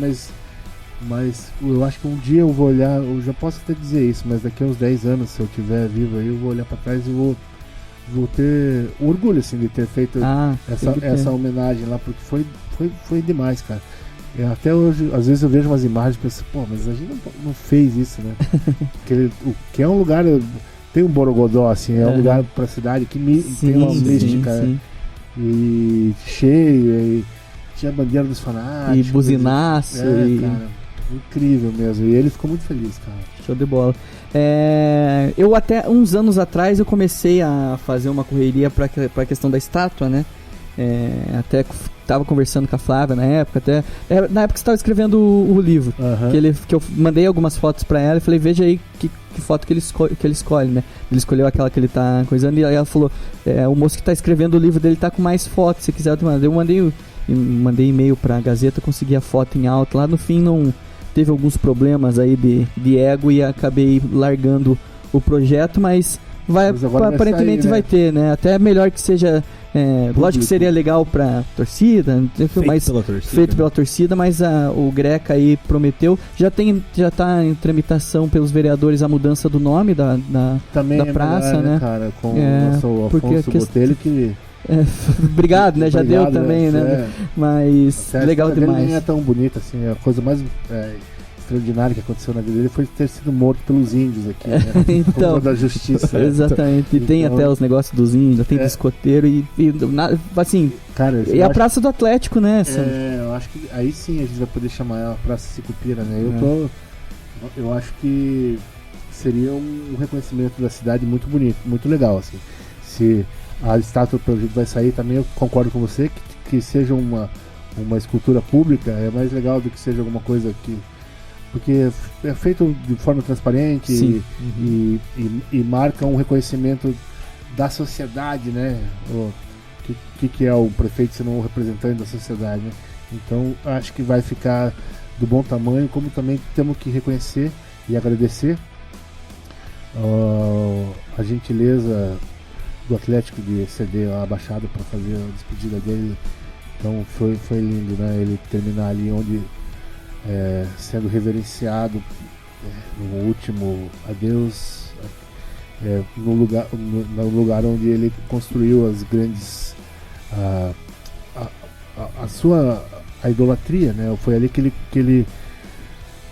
mas eu acho que um dia eu vou olhar, eu já posso até dizer isso, mas daqui a uns 10 anos, se eu estiver vivo aí, eu vou olhar pra trás e vou ter orgulho, assim, de ter feito essa homenagem lá, porque foi demais, cara. Até hoje, às vezes eu vejo umas imagens e penso, pô, mas a gente não fez isso, né? que é um lugar, tem um Borogodó, assim, é um lugar pra cidade que tem uma mística, e cheio, e tinha a bandeira dos fanáticos. E buzinaço. Cara, incrível mesmo, e ele ficou muito feliz, cara. Show de bola. Eu até uns anos atrás eu comecei a fazer uma correria pra questão da estátua, né? Até tava conversando com a Flávia na época, na época que você estava escrevendo o livro, que eu mandei algumas fotos pra ela e falei, veja aí que foto que ele escolhe, né? Ele escolheu aquela que ele tá coisando, e aí ela falou, o moço que tá escrevendo o livro dele tá com mais fotos, se quiser eu te mando. Eu mandei e-mail pra Gazeta, consegui a foto em alta, lá no fim não teve alguns problemas aí de ego e acabei largando o projeto, mas aparentemente vai ter, né? Até melhor que seja. Lógico que seria legal pra torcida, feito pela torcida, mas o Greca aí prometeu. Já tá em tramitação pelos vereadores a mudança do nome da praça, melhor, né? Cara, com o Afonso Botelho que. Obrigado, né? Já deu também, né? Mas legal demais. Ele nem é tão bonito assim, a coisa mais extraordinária que aconteceu na vida dele foi ter sido morto pelos índios aqui, né? Então, da justiça. Exatamente. E tem até os negócios dos índios, tem do escoteiro assim. Cara, e a Praça do Atlético, né? Eu acho que aí sim a gente vai poder chamar ela Praça Sicupira, né? Eu acho que seria um reconhecimento da cidade muito bonito, muito legal, assim. Se a estátua pelo jeito vai sair também, eu concordo com você que seja uma escultura pública é mais legal do que seja alguma coisa que, porque é feito de forma transparente e marca um reconhecimento da sociedade, né? O que é o prefeito se não o representante da sociedade, né? Então acho que vai ficar do bom tamanho, como também temos que reconhecer e agradecer a gentileza do Atlético de ceder a Baixada para fazer a despedida dele. Então foi lindo, né? Ele terminar ali onde sendo reverenciado no último adeus, no lugar onde ele construiu as grandes a idolatria, né? Foi ali que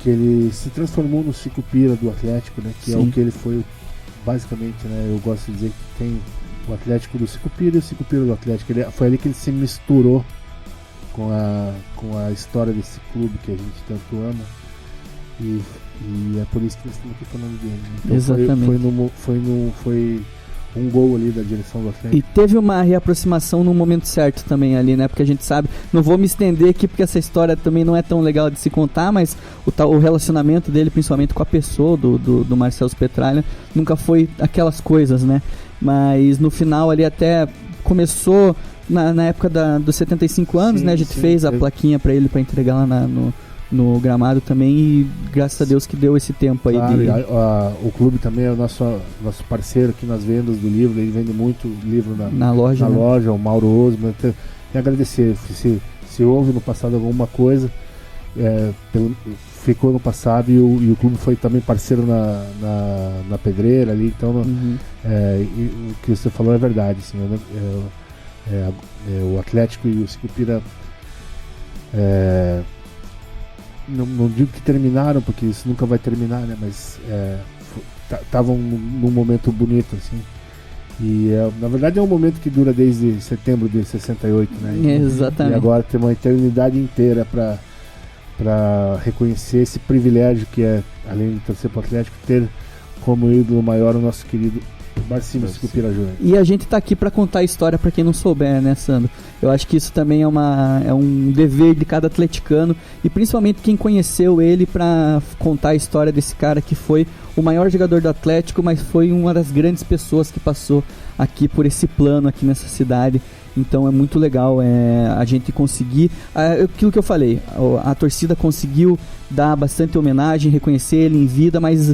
ele se transformou no Sicupira do Atlético, né? Que é o que ele foi basicamente, né? Eu gosto de dizer que tem o Atlético do Sicupira e o Sicupira do Atlético. Foi ali que ele se misturou com a história desse clube que a gente tanto ama, e é por isso que nós estamos aqui falando dele. Então exatamente. Foi um gol ali da direção do Atlético. E teve uma reaproximação no momento certo também ali, né? Porque a gente sabe, não vou me estender aqui porque essa história também não é tão legal de se contar, mas o relacionamento dele, principalmente com a pessoa do Marcelo Petralha, nunca foi aquelas coisas, né? Mas no final ali até começou na época dos 75 anos, né? A gente fez a plaquinha pra ele, pra entregar lá no gramado também, e graças a Deus que deu esse tempo aí. O clube também é o nosso parceiro aqui nas vendas do livro, ele vende muito livro na loja, loja, o Mauro Osman. E agradecer, se houve no passado alguma coisa, ficou no passado, e o clube foi também parceiro na pedreira ali, então o que você falou é verdade, assim, o Atlético e o Sicupira não digo que terminaram, porque isso nunca vai terminar, né? Mas estavam num momento bonito, assim. E na verdade é um momento que dura desde setembro de 68, né? Exatamente. E agora tem uma eternidade inteira para reconhecer esse privilégio que é, além de torcer para o Atlético, ter como ídolo maior o nosso querido Marcinho Sicupira Júnior. E a gente tá aqui para contar a história para quem não souber, né, Sandro? Eu acho que isso também é um dever de cada atleticano, e principalmente quem conheceu ele, para contar a história desse cara que foi o maior jogador do Atlético, mas foi uma das grandes pessoas que passou aqui por esse plano aqui nessa cidade. Então é muito legal a gente conseguir aquilo que eu falei, a torcida conseguiu dar bastante homenagem, reconhecer ele em vida, mas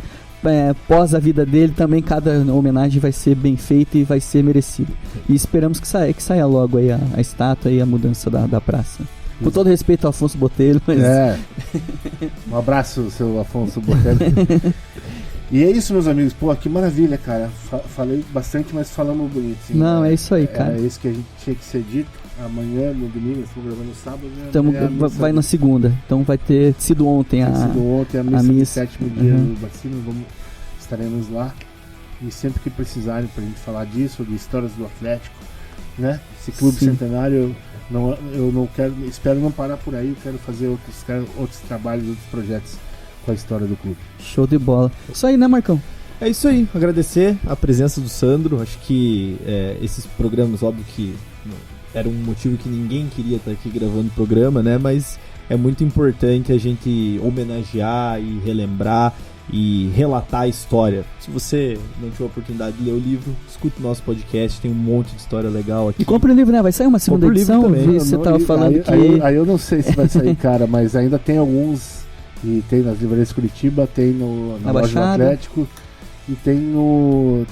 pós a vida dele, também cada homenagem vai ser bem feita e vai ser merecida. E esperamos que saia logo aí a estátua e a mudança da praça. Com todo respeito ao Afonso Botelho, mas... Um abraço, seu Afonso Botelho. E é isso, meus amigos. Pô, que maravilha, cara. Falei bastante, mas falamos bonito. Assim, não, é isso aí, cara. É isso que a gente tinha que ser dito. Amanhã, no domingo, estamos gravando no sábado, né? Vai na segunda. Então vai ter sido ontem a missa do sétimo dia do batismo. Estaremos lá. E sempre que precisarem pra gente falar disso, de histórias do Atlético, né? Esse clube centenário, eu não quero, espero não parar por aí. Eu quero fazer outros trabalhos, outros projetos com a história do clube. Show de bola. Isso aí, né, Marcão? É isso aí. Agradecer a presença do Sandro. Acho que esses programas, óbvio que era um motivo que ninguém queria estar aqui gravando o programa, né? Mas é muito importante a gente homenagear e relembrar e relatar a história. Se você não tiver a oportunidade de ler o livro, escuta o nosso podcast, tem um monte de história legal aqui. E compra o livro, né? Vai sair uma segunda edição? Você tava falando que... Aí eu não sei se vai sair, cara, mas ainda tem alguns, e tem nas livrarias Curitiba, tem na loja do Atlético, e tem um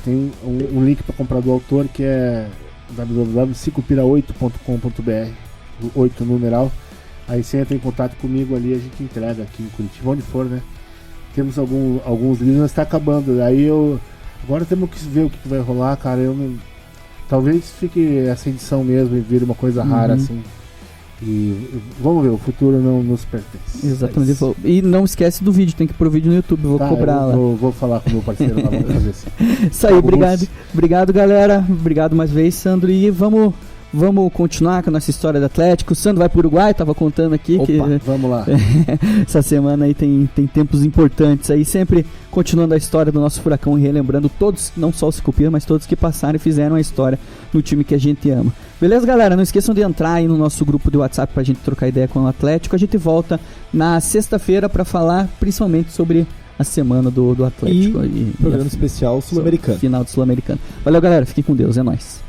link para comprar do autor, que é www.cicopira8.com.br, 8 numeral. Aí você entra em contato comigo ali, a gente entrega aqui em Curitiba, onde for, né? Temos alguns livros, mas está acabando. Aí agora temos que ver o que vai rolar, cara. Talvez fique essa edição mesmo e vire uma coisa rara assim. E vamos ver, o futuro não nos pertence. Exatamente. E não esquece do vídeo, tem que ir pro vídeo no YouTube, vou cobrar lá. Vou falar com o meu parceiro lá, vamos fazer assim. Isso aí, obrigado galera, obrigado mais vez, Sandro, e vamos continuar com a nossa história do Atlético. O Sandro vai pro Uruguai, tava contando aqui. Vamos lá. Essa semana aí tem tempos importantes aí, sempre continuando a história do nosso Furacão e relembrando todos, não só os Cicupira, mas todos que passaram e fizeram a história no time que a gente ama. Beleza, galera? Não esqueçam de entrar aí no nosso grupo de WhatsApp pra gente trocar ideia com o Atlético. A gente volta na sexta-feira pra falar principalmente sobre a semana do Atlético. E programa especial sul-americano. Final do Sul-Americano. Valeu, galera. Fiquem com Deus. É nóis.